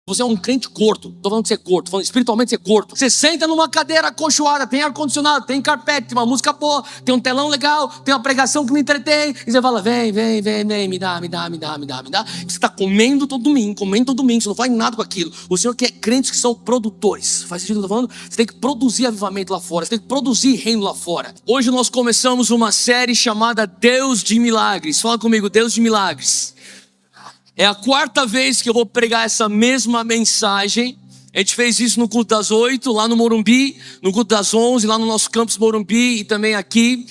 Você é um crente gordo. Estou falando que você é gordo, estou falando espiritualmente você é gordo. Você senta numa cadeira acolchoada, tem ar-condicionado, tem carpete, tem uma música boa, tem um telão legal, tem uma pregação que me entretém. E você fala, vem, me dá. Você está comendo todo domingo, você não faz nada com aquilo. O Senhor quer crentes que são produtores. Faz sentido o que eu estou falando? Você tem que produzir avivamento lá fora, você tem que produzir reino lá fora. Hoje nós começamos uma série chamada Deus de Milagres. Fala comigo, Deus de Milagres. É a quarta vez que eu vou pregar essa mesma mensagem. A gente fez isso no culto das 8, lá no Morumbi, no culto das 11, lá no nosso campus Morumbi, e também aqui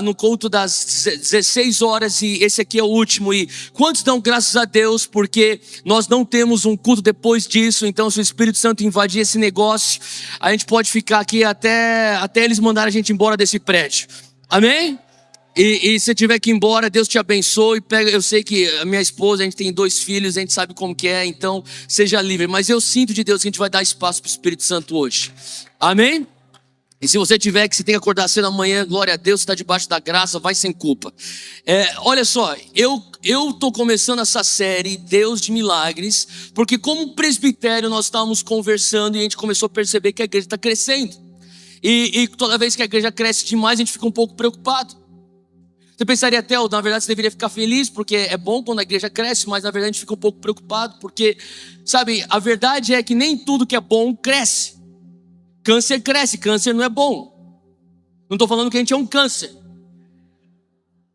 no culto das 16 horas, e esse aqui é o último. E quantos dão graças a Deus, porque nós não temos um culto depois disso. Então se o Espírito Santo invadir esse negócio, a gente pode ficar aqui até eles mandarem a gente embora desse prédio. Amém? E se tiver que ir embora, Deus te abençoe. Eu sei que a minha esposa, a gente tem 2 filhos, a gente sabe como que é, então seja livre. Mas eu sinto de Deus que a gente vai dar espaço para o Espírito Santo hoje. Amém? E se você tiver que você tem que acordar cedo amanhã, glória a Deus, você está debaixo da graça, vai sem culpa. Olha só, eu estou começando essa série, Deus de Milagres, porque como presbitério nós estávamos conversando e a gente começou a perceber que a igreja está crescendo. E toda vez que a igreja cresce demais, a gente fica um pouco preocupado. Você pensaria até, na verdade você deveria ficar feliz, porque é bom quando a igreja cresce, mas na verdade a gente fica um pouco preocupado, porque, sabe, a verdade é que nem tudo que é bom cresce. Câncer cresce, câncer não é bom. Não estou falando que a gente é um câncer.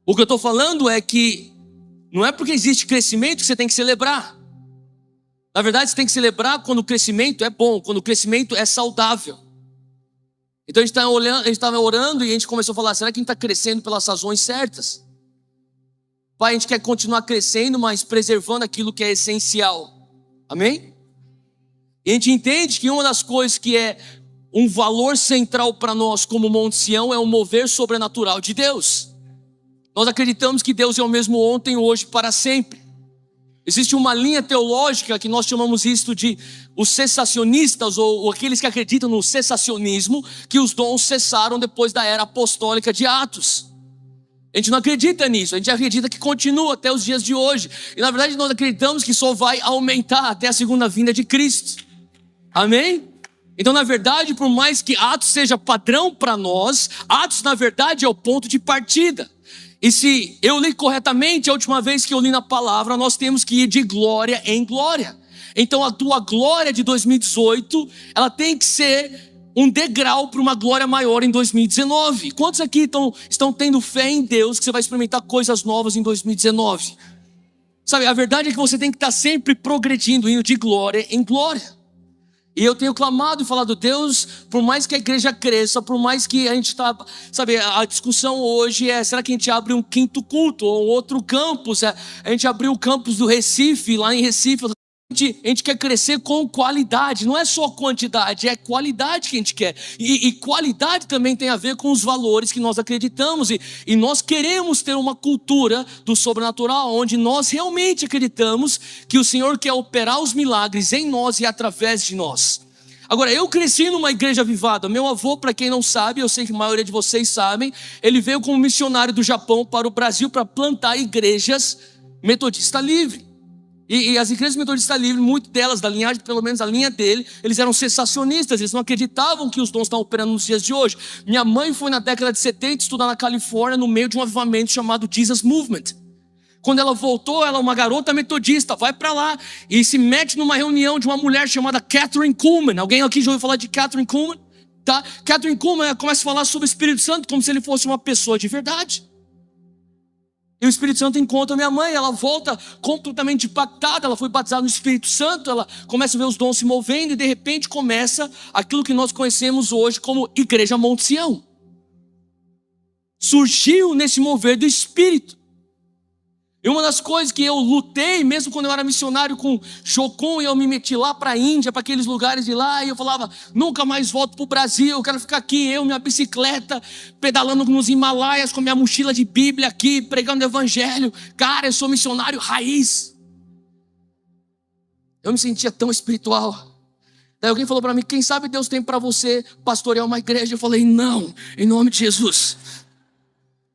O que eu estou falando é que não é porque existe crescimento que você tem que celebrar. Na verdade você tem que celebrar quando o crescimento é bom, quando o crescimento é saudável. Então a gente estava orando e a gente começou a falar, será que a gente está crescendo pelas razões certas? Pai, a gente quer continuar crescendo, mas preservando aquilo que é essencial. Amém? E a gente entende que uma das coisas que é um valor central para nós como Monte Sião é o mover sobrenatural de Deus. Nós acreditamos que Deus é o mesmo ontem, hoje, para sempre. Existe uma linha teológica que nós chamamos isso de os cessacionistas, ou aqueles que acreditam no cessacionismo, que os dons cessaram depois da era apostólica de Atos. A gente não acredita nisso, a gente acredita que continua até os dias de hoje. E na verdade nós acreditamos que só vai aumentar até a segunda vinda de Cristo. Amém? Então na verdade, por mais que Atos seja padrão para nós, Atos na verdade é o ponto de partida. E se eu li corretamente, a última vez que eu li na palavra, nós temos que ir de glória em glória. Então a tua glória de 2018, ela tem que ser um degrau para uma glória maior em 2019. Quantos aqui estão tendo fé em Deus que você vai experimentar coisas novas em 2019? Sabe, a verdade é que você tem que estar sempre progredindo, indo de glória em glória. E eu tenho clamado e falado, Deus, por mais que a igreja cresça, por mais que a gente está, sabe, a discussão hoje é, será que a gente abre um 5º culto ou um outro campus? A gente abriu o campus do Recife, lá em Recife. A gente quer crescer com qualidade, não é só quantidade, é qualidade que a gente quer. E qualidade também tem a ver com os valores que nós acreditamos. E nós queremos ter uma cultura do sobrenatural, onde nós realmente acreditamos que o Senhor quer operar os milagres em nós e através de nós. Agora, eu cresci numa igreja avivada. Meu avô, para quem não sabe, eu sei que a maioria de vocês sabem, ele veio como missionário do Japão para o Brasil para plantar igrejas metodista livre. E as igrejas metodistas livres, muitas delas, da linhagem, pelo menos a linha dele, eles eram cessacionistas, eles não acreditavam que os dons estavam operando nos dias de hoje. Minha mãe foi na década de 70 estudar na Califórnia, no meio de um avivamento chamado Jesus Movement. Quando ela voltou, ela é uma garota metodista, vai para lá e se mete numa reunião de uma mulher chamada Kathryn Kuhlman. Alguém aqui já ouviu falar de Kathryn Kuhlman? Tá? Kathryn Kuhlman começa a falar sobre o Espírito Santo como se ele fosse uma pessoa de verdade. E o Espírito Santo encontra minha mãe, ela volta completamente impactada, ela foi batizada no Espírito Santo, ela começa a ver os dons se movendo e de repente começa aquilo que nós conhecemos hoje como Igreja Monte Sião. Surgiu nesse mover do Espírito. E uma das coisas que eu lutei, mesmo quando eu era missionário com Jocum, e eu me meti lá para a Índia, para aqueles lugares de lá, e eu falava, nunca mais volto para o Brasil, eu quero ficar aqui, eu, minha bicicleta, pedalando nos Himalaias, com minha mochila de Bíblia aqui, pregando o Evangelho. Cara, eu sou missionário raiz. Eu me sentia tão espiritual. Daí alguém falou para mim, quem sabe Deus tem para você pastorear uma igreja? Eu falei, não, em nome de Jesus.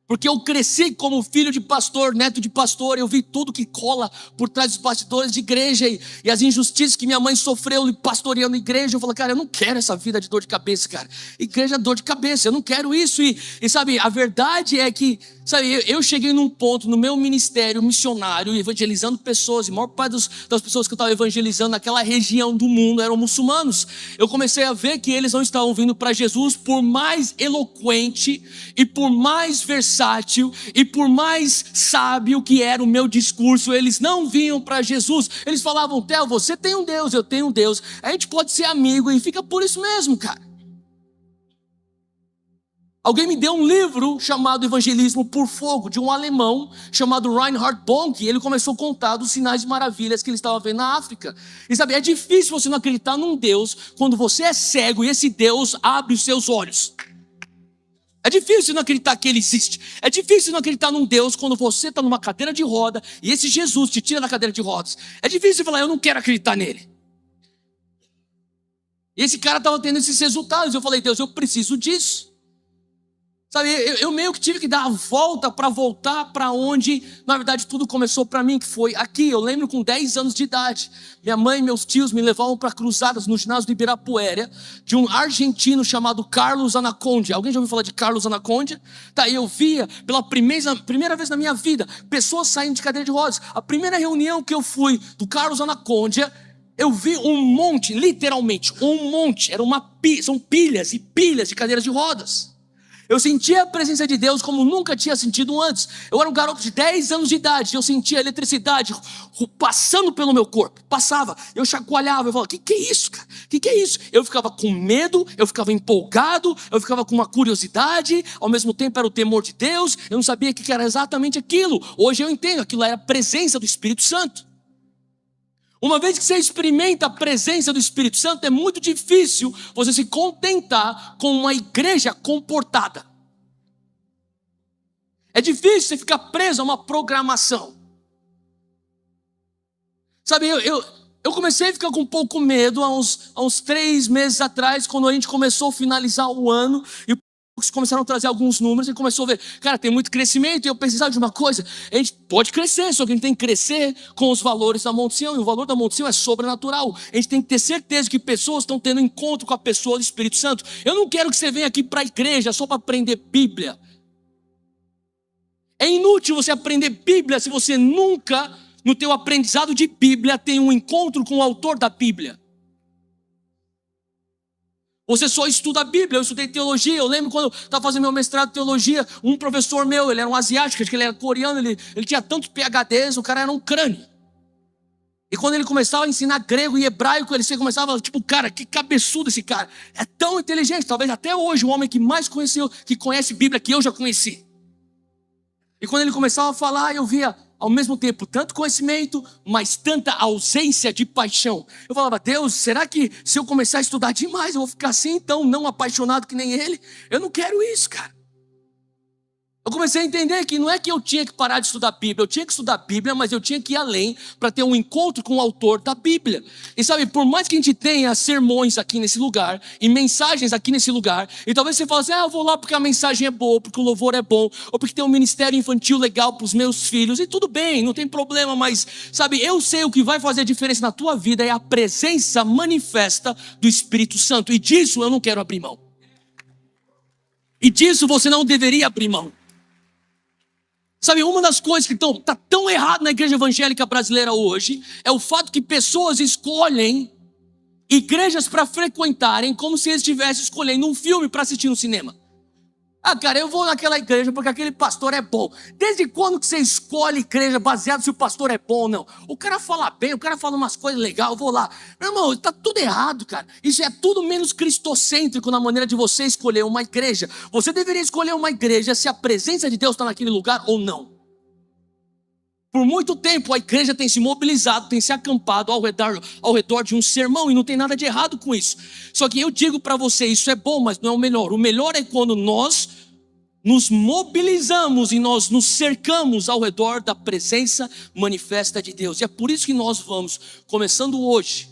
Porque eu cresci como filho de pastor, neto de pastor, eu vi tudo que cola por trás dos bastidores de igreja e as injustiças que minha mãe sofreu pastoreando igreja. Eu falei, cara, eu não quero essa vida de dor de cabeça, cara. Igreja é dor de cabeça, eu não quero isso. E sabe, a verdade é que, sabe, eu cheguei num ponto no meu ministério missionário, evangelizando pessoas, e a maior parte das pessoas que eu estava evangelizando naquela região do mundo eram muçulmanos. Eu comecei a ver que eles não estavam vindo para Jesus, por mais eloquente e por mais versátil e por mais sábio que era o meu discurso, eles não vinham para Jesus. Eles falavam, Theo, você tem um Deus, eu tenho um Deus, a gente pode ser amigo e fica por isso mesmo, cara. Alguém me deu um livro chamado Evangelismo por Fogo, de um alemão chamado Reinhard Bonk, e ele começou a contar dos sinais e maravilhas que ele estava vendo na África. E sabe, é difícil você não acreditar num Deus quando você é cego e esse Deus abre os seus olhos. É difícil não acreditar que Ele existe. É difícil não acreditar num Deus quando você está numa cadeira de roda e esse Jesus te tira da cadeira de rodas. É difícil falar, eu não quero acreditar nele. E esse cara estava tendo esses resultados. Eu falei, Deus, eu preciso disso. Sabe, eu meio que tive que dar a volta para voltar para onde, na verdade, tudo começou para mim, que foi aqui. Eu lembro com 10 anos de idade, minha mãe e meus tios me levavam para cruzadas no ginásio do Ibirapuera, de um argentino chamado Carlos Anacondia. Alguém já ouviu falar de Carlos Anacondia? Tá, eu via pela primeira vez na minha vida, pessoas saindo de cadeira de rodas. A primeira reunião que eu fui do Carlos Anacondia, eu vi um monte, literalmente, um monte. São pilhas e pilhas de cadeiras de rodas. Eu sentia a presença de Deus como nunca tinha sentido antes. Eu era um garoto de 10 anos de idade. Eu sentia a eletricidade passando pelo meu corpo. Passava, eu chacoalhava. Eu falava, que é isso, cara? Que é isso? Eu ficava com medo, eu ficava empolgado, eu ficava com uma curiosidade. Ao mesmo tempo era o temor de Deus. Eu não sabia o que era exatamente aquilo. Hoje eu entendo, aquilo era a presença do Espírito Santo. Uma vez que você experimenta a presença do Espírito Santo, é muito difícil você se contentar com uma igreja comportada. É difícil você ficar preso a uma programação. Sabe, eu comecei a ficar com um pouco medo há uns 3 meses atrás, quando a gente começou a finalizar o ano, e começaram a trazer alguns números e começou a ver, cara, tem muito crescimento, e eu precisava de uma coisa, a gente pode crescer, só que a gente tem que crescer com os valores da Monte Sião, e o valor da Monte Sião é sobrenatural. A gente tem que ter certeza que pessoas estão tendo encontro com a pessoa do Espírito Santo. Eu não quero que você venha aqui para a igreja só para aprender Bíblia. É inútil você aprender Bíblia se você nunca, no teu aprendizado de Bíblia, tem um encontro com o autor da Bíblia. Você só estuda a Bíblia. Eu estudei teologia. Eu lembro quando eu estava fazendo meu mestrado de teologia, um professor meu, ele era um asiático, acho que ele era coreano, ele tinha tantos PhDs, o cara era um crânio. E quando ele começava a ensinar grego e hebraico, ele começava, tipo, cara, que cabeçudo esse cara. É tão inteligente, talvez até hoje o homem que mais conheceu, que conhece Bíblia, que eu já conheci. E quando ele começava a falar, eu via ao mesmo tempo tanto conhecimento, mas tanta ausência de paixão. Eu falava, Deus, será que se eu começar a estudar demais, eu vou ficar assim então, não apaixonado que nem ele? Eu não quero isso, cara. Eu comecei a entender que não é que eu tinha que parar de estudar a Bíblia, eu tinha que estudar a Bíblia, mas eu tinha que ir além para ter um encontro com o autor da Bíblia. E sabe, por mais que a gente tenha sermões aqui nesse lugar, e mensagens aqui nesse lugar, e talvez você fale assim, eu vou lá porque a mensagem é boa, porque o louvor é bom, ou porque tem um ministério infantil legal para os meus filhos, e tudo bem, não tem problema, mas sabe, eu sei o que vai fazer a diferença na tua vida é a presença manifesta do Espírito Santo, e disso eu não quero abrir mão. E disso você não deveria abrir mão. Sabe, uma das coisas que está tão errado na igreja evangélica brasileira hoje é o fato que pessoas escolhem igrejas para frequentarem como se eles estivessem escolhendo um filme para assistir no cinema. Ah, cara, eu vou naquela igreja porque aquele pastor é bom. Desde quando que você escolhe igreja baseado se o pastor é bom ou não? O cara fala bem, o cara fala umas coisas legais, eu vou lá. Meu irmão, está tudo errado, cara. Isso é tudo menos cristocêntrico na maneira de você escolher uma igreja. Você deveria escolher uma igreja se a presença de Deus está naquele lugar ou não. Por muito tempo a igreja tem se mobilizado, tem se acampado ao redor de um sermão, e não tem nada de errado com isso. Só que eu digo para você, isso é bom, mas não é o melhor. O melhor é quando nós nos mobilizamos e nós nos cercamos ao redor da presença manifesta de Deus. E é por isso que nós vamos, começando hoje,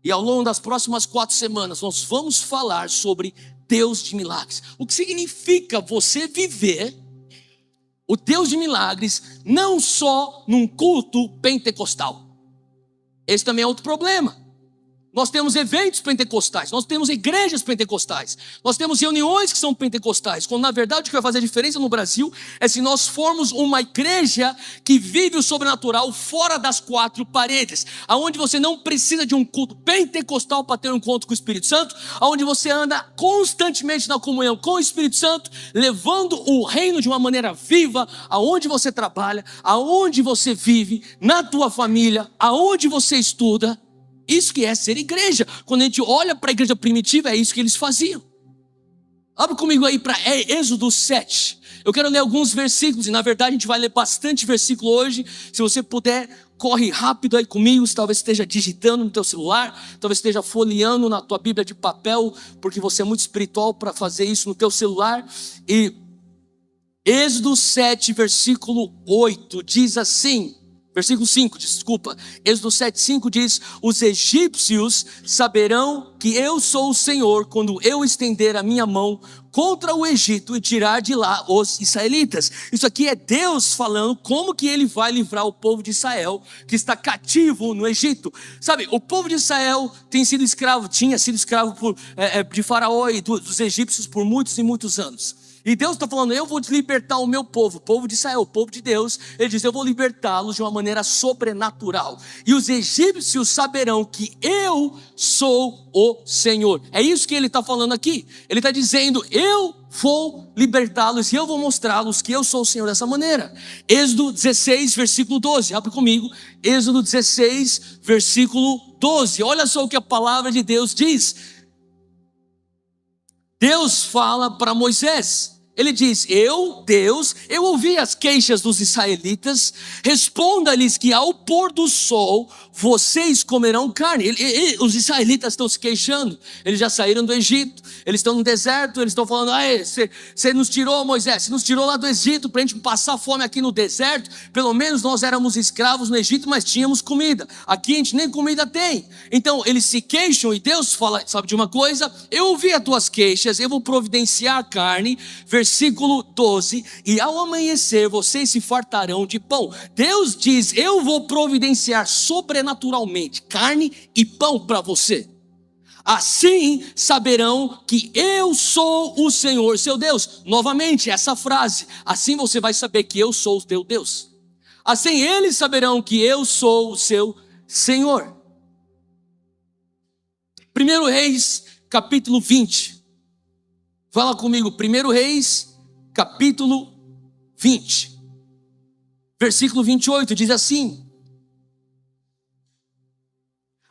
e ao longo das próximas 4 semanas, nós vamos falar sobre Deus de milagres. O que significa você viver o Deus de milagres, não só num culto pentecostal. Esse também é outro problema. Nós temos eventos pentecostais, nós temos igrejas pentecostais, nós temos reuniões que são pentecostais, quando na verdade o que vai fazer a diferença no Brasil é se nós formos uma igreja que vive o sobrenatural fora das quatro paredes, aonde você não precisa de um culto pentecostal para ter um encontro com o Espírito Santo, aonde você anda constantemente na comunhão com o Espírito Santo, levando o reino de uma maneira viva, aonde você trabalha, aonde você vive, na tua família, aonde você estuda. Isso que é ser igreja. Quando a gente olha para a igreja primitiva, é isso que eles faziam. Abre comigo aí para Êxodo 7. Eu quero ler alguns versículos, e na verdade a gente vai ler bastante versículo hoje. Se você puder, corre rápido aí comigo. Se talvez esteja digitando no teu celular, talvez esteja folheando na tua Bíblia de papel, porque você é muito espiritual para fazer isso no teu celular. E Êxodo 7, versículo 8, diz assim... Versículo 5, desculpa. Êxodo 7:5 diz: os egípcios saberão que eu sou o Senhor quando eu estender a minha mão contra o Egito e tirar de lá os israelitas. Isso aqui é Deus falando como que ele vai livrar o povo de Israel que está cativo no Egito. Sabe, o povo de Israel tinha sido escravo de Faraó e dos egípcios por muitos e muitos anos. E Deus está falando, eu vou libertar o meu povo, o povo de Israel, o povo de Deus. Ele diz, eu vou libertá-los de uma maneira sobrenatural. E os egípcios saberão que eu sou o Senhor. É isso que ele está falando aqui. Ele está dizendo, eu vou libertá-los e eu vou mostrá-los que eu sou o Senhor dessa maneira. Êxodo 16, versículo 12. Abre comigo. Êxodo 16, versículo 12. Olha só o que a palavra de Deus diz. Deus fala para Moisés. Ele diz, Deus, ouvi as queixas dos israelitas, responda-lhes que ao pôr do sol, vocês comerão carne. Os israelitas estão se queixando, eles já saíram do Egito, eles estão no deserto, eles estão falando, você nos tirou, Moisés, você nos tirou lá do Egito para a gente passar fome aqui no deserto, pelo menos nós éramos escravos no Egito, mas tínhamos comida, aqui a gente nem comida tem. Então eles se queixam e Deus fala, sabe de uma coisa? Eu ouvi as tuas queixas, eu vou providenciar carne, versículo 12, e ao amanhecer vocês se fartarão de pão. Deus diz, eu vou providenciar sobrenaturalmente carne e pão para você. Assim saberão que eu sou o Senhor, seu Deus. Novamente, essa frase, assim você vai saber que eu sou o teu Deus. Assim eles saberão que eu sou o seu Senhor. 1 Reis, capítulo 20. Fala comigo, 1 Reis, capítulo 20, versículo 28, diz assim: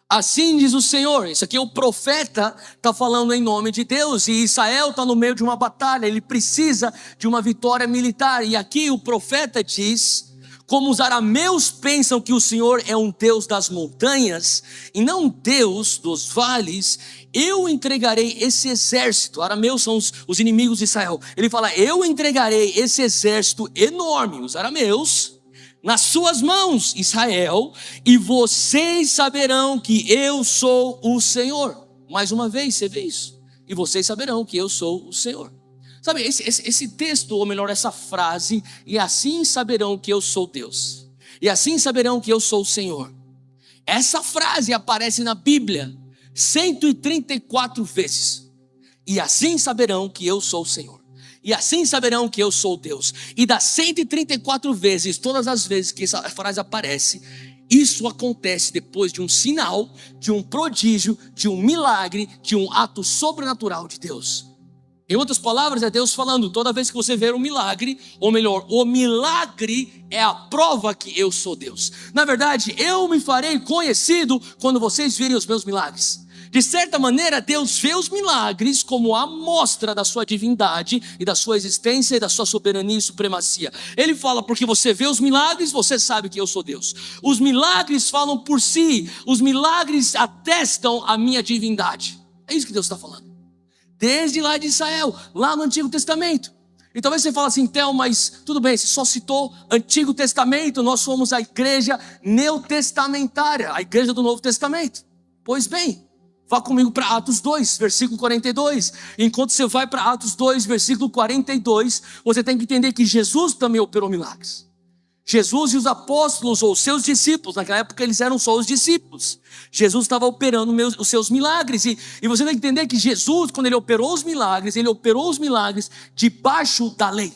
assim diz o Senhor. Isso aqui é o profeta, está falando em nome de Deus, e Israel está no meio de uma batalha, ele precisa de uma vitória militar, e aqui o profeta diz, como os arameus pensam que o Senhor é um Deus das montanhas, e não um Deus dos vales, eu entregarei esse exército. Arameus são os inimigos de Israel. Ele fala, eu entregarei esse exército enorme, os arameus, nas suas mãos, Israel, e vocês saberão que eu sou o Senhor. Mais uma vez, você vê isso. E vocês saberão que eu sou o Senhor. Sabe, esse texto, ou melhor, essa frase, e assim saberão que eu sou Deus, e assim saberão que eu sou o Senhor. Essa frase aparece na Bíblia 134 vezes. E assim saberão que eu sou o Senhor. E assim saberão que eu sou Deus. E das 134 vezes, todas as vezes que essa frase aparece, isso acontece depois de um sinal, de um prodígio, de um milagre, de um ato sobrenatural de Deus. Em outras palavras, é Deus falando, toda vez que você ver um milagre, ou melhor, o milagre é a prova que eu sou Deus. Na verdade, eu me farei conhecido quando vocês virem os meus milagres. De certa maneira, Deus vê os milagres como a amostra da sua divindade e da sua existência e da sua soberania e supremacia. Ele fala, porque você vê os milagres, você sabe que eu sou Deus. Os milagres falam por si, os milagres atestam a minha divindade. É isso que Deus está falando. Desde lá de Israel, lá no Antigo Testamento. E talvez você fale assim, Theo, mas tudo bem, você só citou Antigo Testamento, nós somos a igreja neotestamentária, a igreja do Novo Testamento. Pois bem, Vá comigo para Atos 2, versículo 42. Enquanto você vai para Atos 2, versículo 42, você tem que entender que Jesus também operou milagres. Jesus e os apóstolos, ou seus discípulos, naquela época eles eram só os discípulos. Jesus estava operando os seus milagres. E você tem que entender que Jesus, quando ele operou os milagres debaixo da lei.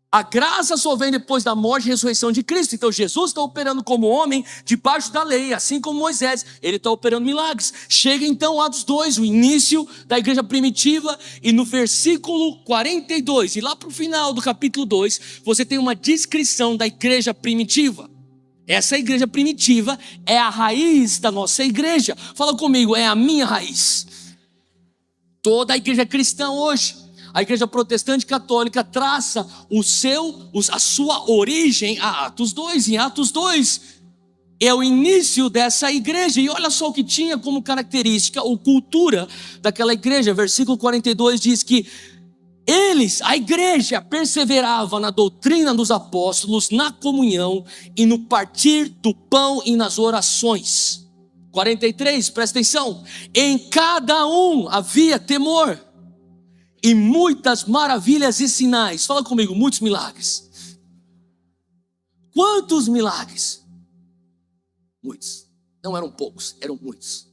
A graça só vem depois da morte e ressurreição de Cristo. Então Jesus está operando como homem debaixo da lei, assim como Moisés, ele está operando milagres. Chega então Atos 2, o início da igreja primitiva, e no versículo 42, e lá para o final do capítulo 2, você tem uma descrição da igreja primitiva. Essa igreja primitiva é a raiz da nossa igreja. Fala comigo, é a minha raiz. Toda a igreja cristã hoje, a igreja protestante católica traça a sua origem a Atos 2. Em Atos 2 é o início dessa igreja. E olha só o que tinha como característica ou cultura daquela igreja. Versículo 42 diz que a igreja, perseverava na doutrina dos apóstolos, na comunhão e no partir do pão e nas orações. 43, presta atenção. Em cada um havia temor. E muitas maravilhas e sinais. Fala comigo, muitos milagres. Quantos milagres? Muitos. Não eram poucos, eram muitos.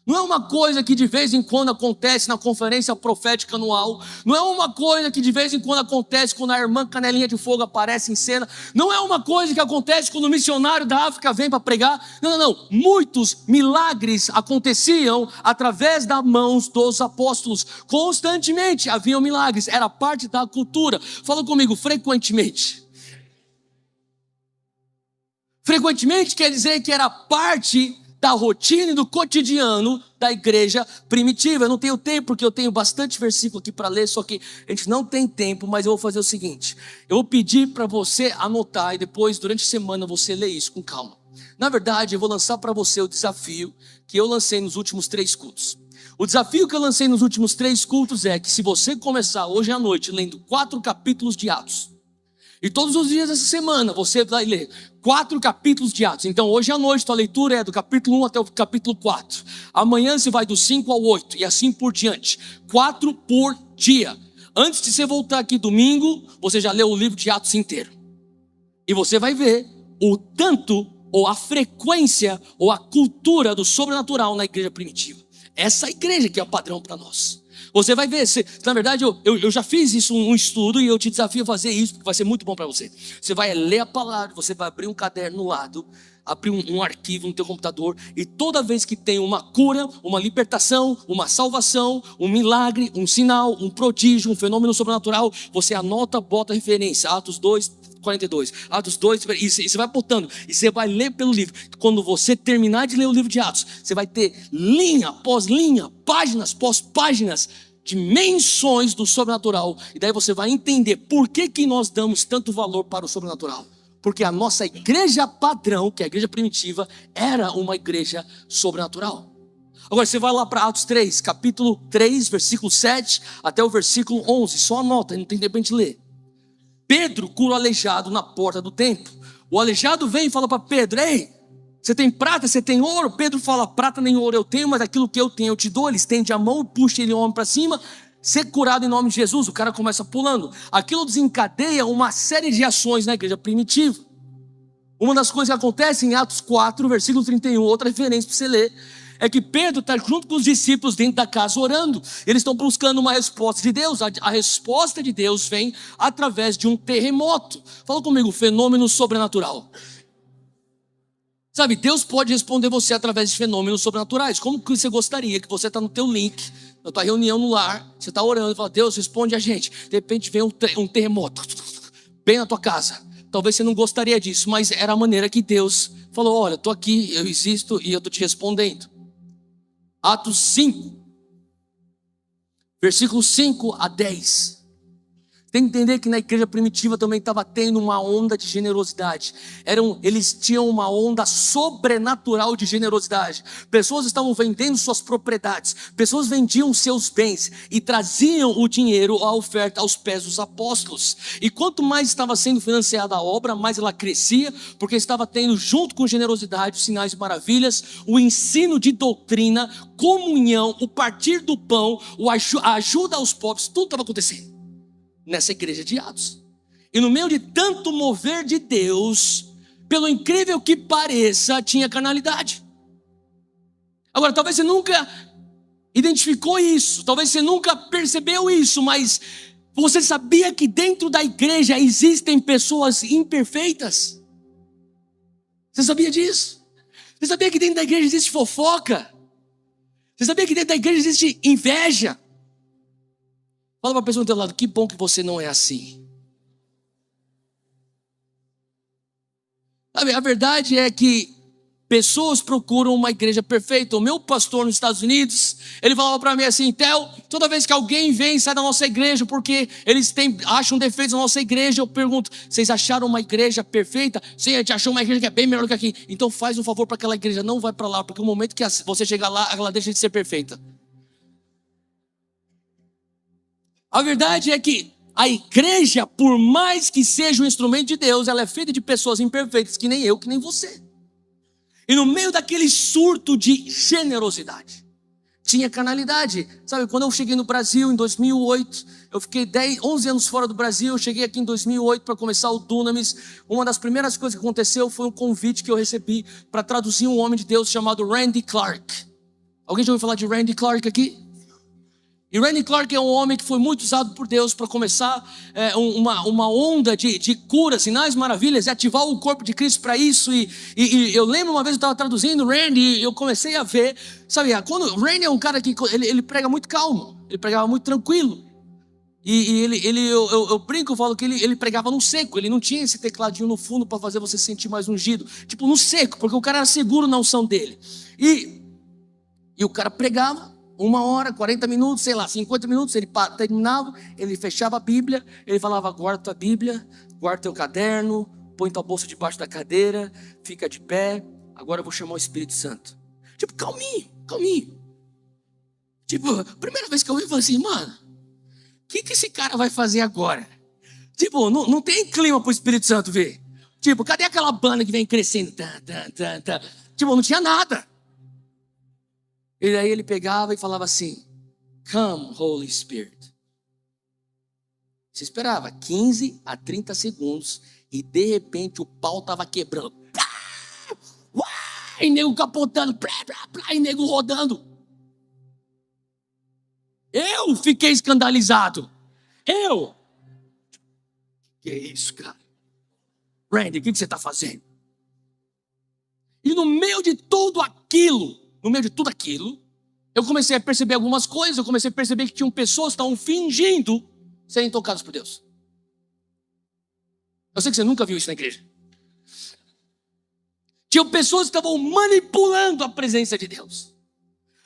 Não é uma coisa que de vez em quando acontece na conferência profética anual. Não é uma coisa que de vez em quando acontece quando a irmã Canelinha de Fogo aparece em cena. Não é uma coisa que acontece quando o missionário da África vem para pregar. Não. Muitos milagres aconteciam através das mãos dos apóstolos. Constantemente haviam milagres. Era parte da cultura. Fala comigo, frequentemente. Frequentemente quer dizer que era parte da rotina e do cotidiano da igreja primitiva. Eu não tenho tempo, porque eu tenho bastante versículo aqui para ler, só que a gente não tem tempo, mas eu vou fazer o seguinte, eu vou pedir para você anotar e depois, durante a semana, você lê isso com calma. Na verdade, eu vou lançar para você o desafio que eu lancei nos últimos 3 cultos. O desafio que eu lancei nos últimos 3 cultos é que se você começar hoje à noite lendo 4 capítulos de Atos, e todos os dias dessa semana você vai ler 4 capítulos de Atos. Então hoje à noite a leitura é do capítulo 1 até o capítulo 4. Amanhã você vai do 5 ao 8 e assim por diante. 4 por dia. Antes de você voltar aqui domingo, você já leu o livro de Atos inteiro. E você vai ver o tanto, ou a frequência, ou a cultura do sobrenatural na igreja primitiva. Essa igreja que é o padrão para nós. Você vai ver, na verdade eu já fiz isso, um estudo, e eu te desafio a fazer isso, porque vai ser muito bom para você. Você vai ler a palavra, você vai abrir um caderno no lado, abrir um arquivo no teu computador, e toda vez que tem uma cura, uma libertação, uma salvação, um milagre, um sinal, um prodígio, um fenômeno sobrenatural, você anota, bota referência, Atos 2, 42, Atos 2, e você vai botando, e você vai ler pelo livro. Quando você terminar de ler o livro de Atos, você vai ter linha após linha, páginas após páginas, dimensões do sobrenatural, e daí você vai entender por que nós damos tanto valor para o sobrenatural. Porque a nossa igreja padrão, que é a igreja primitiva, era uma igreja sobrenatural. Agora você vai lá para Atos 3, capítulo 3, versículo 7 até o versículo 11, só anota, não tem tempo para a gente ler. Pedro cura o aleijado na porta do templo. O aleijado vem e fala para Pedro: ei, você tem prata, você tem ouro? Pedro fala: prata nem ouro eu tenho, mas aquilo que eu tenho eu te dou. Ele estende a mão e puxa ele o homem para cima. Ser curado em nome de Jesus. O cara começa pulando. Aquilo desencadeia uma série de ações na igreja primitiva. Uma das coisas que acontece em Atos 4, versículo 31, outra referência para você ler, é que Pedro está junto com os discípulos dentro da casa orando. Eles estão buscando uma resposta de Deus. A resposta de Deus vem através de um terremoto. Fala comigo, fenômeno sobrenatural. Sabe, Deus pode responder você através de fenômenos sobrenaturais. Como que você gostaria que você está no teu link, na tua reunião no lar, você está orando e fala: Deus, responde a gente. De repente vem um terremoto bem na tua casa. Talvez você não gostaria disso, mas era a maneira que Deus falou: olha, estou aqui, eu existo e eu estou te respondendo. Atos 5, versículos 5 a 10. Tem que entender que na igreja primitiva também estava tendo uma onda de generosidade. Eles tinham uma onda sobrenatural de generosidade. Pessoas estavam vendendo suas propriedades. Pessoas vendiam seus bens e traziam o dinheiro, a oferta, aos pés dos apóstolos. E quanto mais estava sendo financiada a obra, mais ela crescia, porque estava tendo, junto com generosidade, sinais e maravilhas, o ensino de doutrina, comunhão, o partir do pão, a ajuda aos pobres, tudo estava acontecendo nessa igreja de Atos. E no meio de tanto mover de Deus, pelo incrível que pareça, tinha carnalidade. Agora, talvez você nunca identificou isso, talvez você nunca percebeu isso, mas você sabia que dentro da igreja existem pessoas imperfeitas? Você sabia disso? Você sabia que dentro da igreja existe fofoca? Você sabia que dentro da igreja existe inveja? Fala para a pessoa do teu lado, que bom que você não é assim. Sabe, a verdade é que pessoas procuram uma igreja perfeita. O meu pastor nos Estados Unidos, ele falava para mim assim, Theo, toda vez que alguém vem e sai da nossa igreja porque eles acham defeitos na nossa igreja, eu pergunto, vocês acharam uma igreja perfeita? Sim, a gente achou uma igreja que é bem melhor do que aqui. Então faz um favor para aquela igreja, não vai para lá, porque o momento que você chegar lá, ela deixa de ser perfeita. A verdade é que a igreja, por mais que seja um instrumento de Deus, ela é feita de pessoas imperfeitas, que nem eu, que nem você. E no meio daquele surto de generosidade, tinha carnalidade. Sabe, quando eu cheguei no Brasil em 2008, eu fiquei 11 anos fora do Brasil, eu cheguei aqui em 2008 para começar o Dunamis. Uma das primeiras coisas que aconteceu foi um convite que eu recebi para traduzir um homem de Deus chamado Randy Clark. Alguém já ouviu falar de Randy Clark aqui? E Randy Clark é um homem que foi muito usado por Deus para começar uma onda de cura, sinais, maravilhas, e ativar o corpo de Cristo para isso. E eu lembro uma vez eu estava traduzindo Randy e eu comecei a ver, sabe, quando Randy é um cara que ele prega muito calmo, ele pregava muito tranquilo. E eu brinco, eu falo que ele pregava no seco, ele não tinha esse tecladinho no fundo para fazer você sentir mais ungido, tipo no seco, porque o cara era seguro na unção dele. E o cara pregava 1 hora, 40 minutos, sei lá, 50 minutos, ele terminava, ele fechava a Bíblia, ele falava, guarda tua Bíblia, guarda teu caderno, põe tua bolsa debaixo da cadeira, fica de pé, agora eu vou chamar o Espírito Santo. Tipo, calminho, calminho. Tipo, a primeira vez que eu vi, eu falei assim, mano, o que esse cara vai fazer agora? Tipo, não tem clima pro Espírito Santo ver. Tipo, cadê aquela banda que vem crescendo? Tipo, não tinha nada. E daí ele pegava e falava assim, come, Holy Spirit. Você esperava 15 a 30 segundos e de repente o pau estava quebrando. E nego capotando, e nego rodando. Eu fiquei escandalizado. Que isso, cara? Randy, o que você está fazendo? E no meio de tudo aquilo, eu comecei a perceber algumas coisas. Eu comecei a perceber que tinham pessoas que estavam fingindo serem tocadas por Deus. Eu sei que você nunca viu isso na igreja. Tinham pessoas que estavam manipulando a presença de Deus.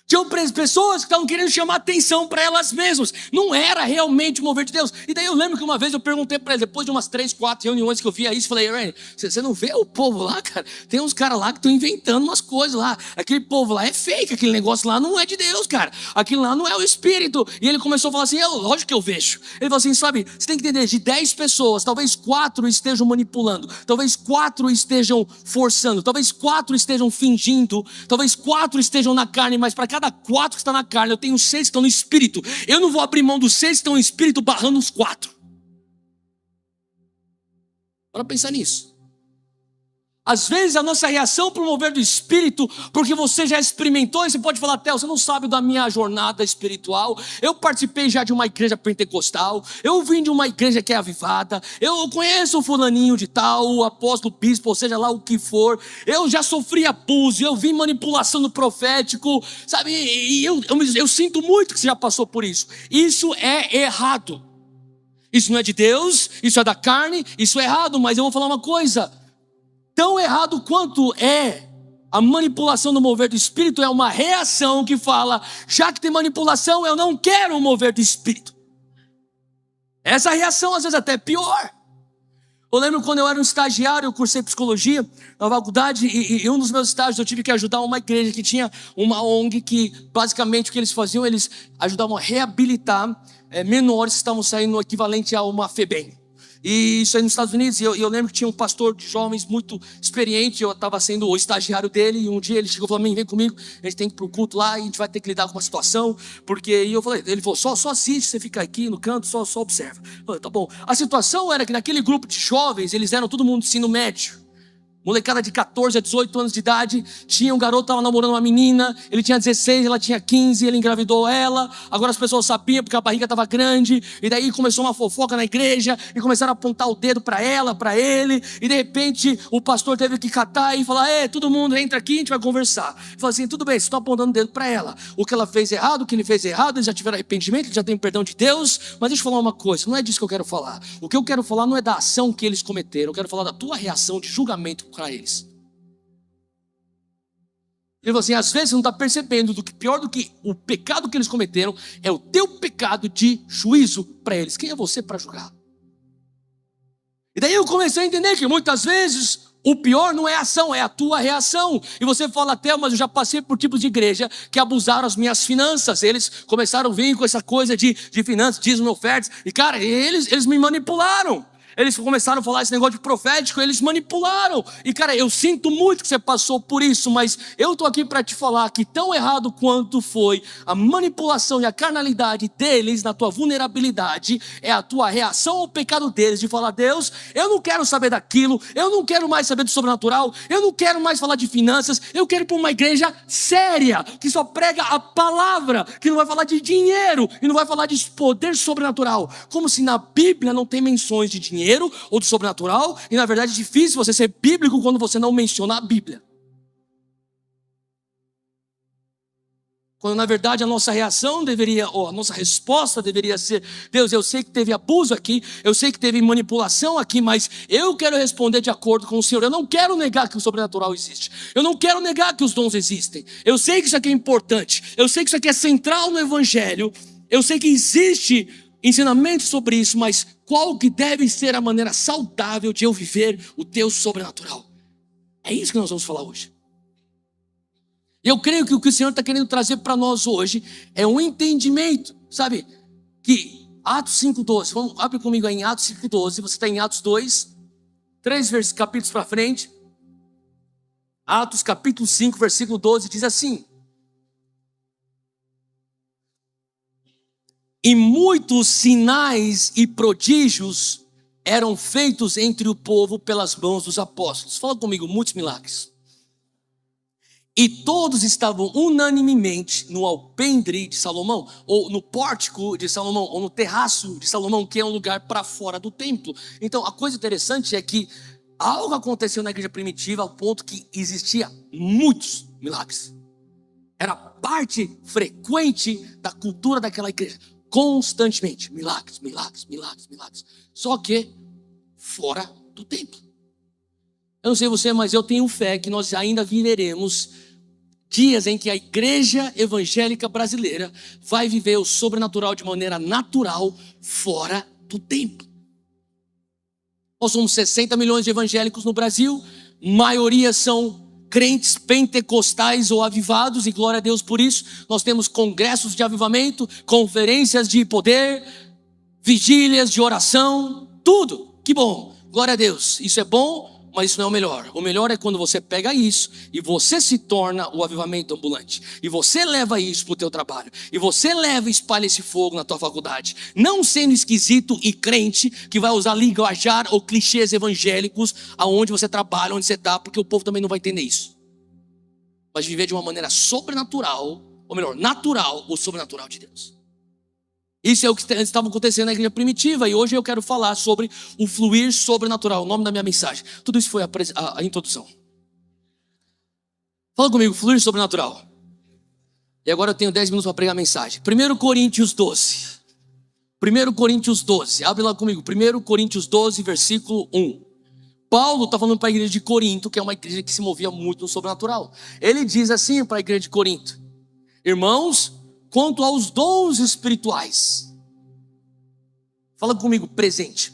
Tinham pessoas que estavam querendo chamar atenção para elas mesmas. Não era realmente o mover de Deus. E daí eu lembro que uma vez eu perguntei para eles, depois de umas 3, 4 reuniões que eu via isso, falei, Randy, você não vê o povo lá, cara? Tem uns caras lá que estão inventando umas coisas lá. Aquele povo lá é fake, aquele negócio lá não é de Deus, cara. Aquilo lá não é o Espírito. E ele começou a falar assim, lógico que eu vejo. Ele falou assim, sabe, você tem que entender, de 10 pessoas, talvez 4 estejam manipulando, talvez 4 estejam forçando, talvez 4 estejam fingindo, talvez 4 estejam na carne, mas para cada 4 que está na carne, eu tenho 6 que estão no Espírito. Eu não vou abrir mão dos 6 que estão no Espírito barrando os 4. Para pensar nisso. Às vezes a nossa reação para o mover do Espírito, porque você já experimentou, e você pode falar, Theo, você não sabe da minha jornada espiritual. Eu participei já de uma igreja pentecostal, eu vim de uma igreja que é avivada, eu conheço o fulaninho de tal, o apóstolo, bispo, ou seja lá o que for. Eu já sofri abuso, eu vi manipulação no profético, sabe? E eu sinto muito que você já passou por isso. Isso é errado. Isso não é de Deus, isso é da carne, isso é errado, mas eu vou falar uma coisa. Tão errado quanto é a manipulação do mover do Espírito, é uma reação que fala, já que tem manipulação, eu não quero o mover do Espírito. Essa reação às vezes até é pior. Eu lembro quando eu era um estagiário, eu cursei psicologia na faculdade e um dos meus estágios eu tive que ajudar uma igreja que tinha uma ONG que basicamente o que eles faziam, eles ajudavam a reabilitar menores que estavam saindo no equivalente a uma FEBEM. E isso aí nos Estados Unidos, e eu lembro que tinha um pastor de jovens muito experiente, eu estava sendo o estagiário dele, e um dia ele chegou e falou: vem comigo, a gente tem que ir pro culto lá, e a gente vai ter que lidar com uma situação, porque, e eu falei, ele falou, só assiste, você fica aqui no canto, só observa. Eu falei, tá bom. A situação era que naquele grupo de jovens, eles eram todo mundo de ensino médio, molecada de 14 a 18 anos de idade, tinha um garoto que estava namorando uma menina, ele tinha 16, ela tinha 15, ele engravidou ela, agora as pessoas sabiam porque a barriga estava grande, e daí começou uma fofoca na igreja, e começaram a apontar o dedo para ela, para ele, e de repente o pastor teve que catar e falar: todo mundo entra aqui, a gente vai conversar. Ele falou assim: tudo bem, vocês estão apontando o dedo para ela, o que ela fez errado, o que ele fez errado, eles já tiveram arrependimento, eles já têm perdão de Deus, mas deixa eu falar uma coisa, não é disso que eu quero falar, o que eu quero falar não é da ação que eles cometeram, eu quero falar da tua reação de julgamento para eles. Ele falou assim: às vezes você não está percebendo do que pior do que o pecado que eles cometeram é o teu pecado de juízo para eles. Quem é você para julgar? E daí eu comecei a entender que muitas vezes o pior não é a ação, é a tua reação. E você fala até: mas eu já passei por tipos de igreja que abusaram as minhas finanças. Eles começaram a vir com essa coisa de finanças, dízimo, ofertas. E cara, eles me manipularam. Eles começaram a falar esse negócio de profético, eles manipularam. E cara, eu sinto muito que você passou por isso, mas eu tô aqui para te falar que tão errado quanto foi a manipulação e a carnalidade deles na tua vulnerabilidade, é a tua reação ao pecado deles, de falar: Deus, eu não quero saber daquilo, eu não quero mais saber do sobrenatural, eu não quero mais falar de finanças, eu quero ir para uma igreja séria, que só prega a palavra, que não vai falar de dinheiro e não vai falar de poder sobrenatural. Como se na Bíblia não tem menções de dinheiro ou do sobrenatural, e na verdade é difícil você ser bíblico quando você não menciona a Bíblia. Quando na verdade a nossa reação deveria, ou a nossa resposta deveria ser: Deus, eu sei que teve abuso aqui, eu sei que teve manipulação aqui, mas eu quero responder de acordo com o Senhor. Eu não quero negar que o sobrenatural existe, eu não quero negar que os dons existem, eu sei que isso aqui é importante, eu sei que isso aqui é central no Evangelho, eu sei que existe ensinamento sobre isso, mas qual que deve ser a maneira saudável de eu viver o teu sobrenatural? É isso que nós vamos falar hoje. Eu creio que o que o Senhor está querendo trazer para nós hoje é um entendimento, sabe? Que Atos 5,12, vamos, abre comigo aí em Atos 5,12, você está em Atos 2, 3 capítulos para frente. Atos capítulo 5, versículo 12, diz assim: e muitos sinais e prodígios eram feitos entre o povo pelas mãos dos apóstolos. Fala comigo: muitos milagres. E todos estavam unanimemente no alpendre de Salomão, ou no pórtico de Salomão, ou no terraço de Salomão, que é um lugar para fora do templo. Então a coisa interessante é que algo aconteceu na igreja primitiva ao ponto que existia muitos milagres. Era parte frequente da cultura daquela igreja. Constantemente, milagres, milagres, milagres, milagres. Só que fora do templo. Eu não sei você, mas eu tenho fé que nós ainda viveremos dias em que a igreja evangélica brasileira vai viver o sobrenatural de maneira natural fora do templo. Nós somos 60 milhões de evangélicos no Brasil, maioria são crentes pentecostais ou avivados, e glória a Deus por isso. Nós temos congressos de avivamento, conferências de poder, vigílias de oração, tudo. Que bom, glória a Deus. Isso é bom, mas isso não é o melhor. O melhor é quando você pega isso e você se torna o avivamento ambulante. E você leva isso para o teu trabalho. E você leva e espalha esse fogo na tua faculdade. Não sendo esquisito e crente que vai usar linguajar ou clichês evangélicos aonde você trabalha, onde você está, porque o povo também não vai entender isso. Mas viver de uma maneira sobrenatural, ou melhor, natural ou sobrenatural de Deus. Isso é o que estava acontecendo na igreja primitiva. E hoje eu quero falar sobre o fluir sobrenatural. O nome da minha mensagem. Tudo isso foi a introdução. Fala comigo, fluir sobrenatural. E agora eu tenho 10 minutos para pregar a mensagem. 1 Coríntios 12. 1 Coríntios 12. Abre lá comigo. 1 Coríntios 12, versículo 1. Paulo está falando para a igreja de Corinto, que é uma igreja que se movia muito no sobrenatural. Ele diz assim para a igreja de Corinto: irmãos, quanto aos dons espirituais, Fala comigo, presente.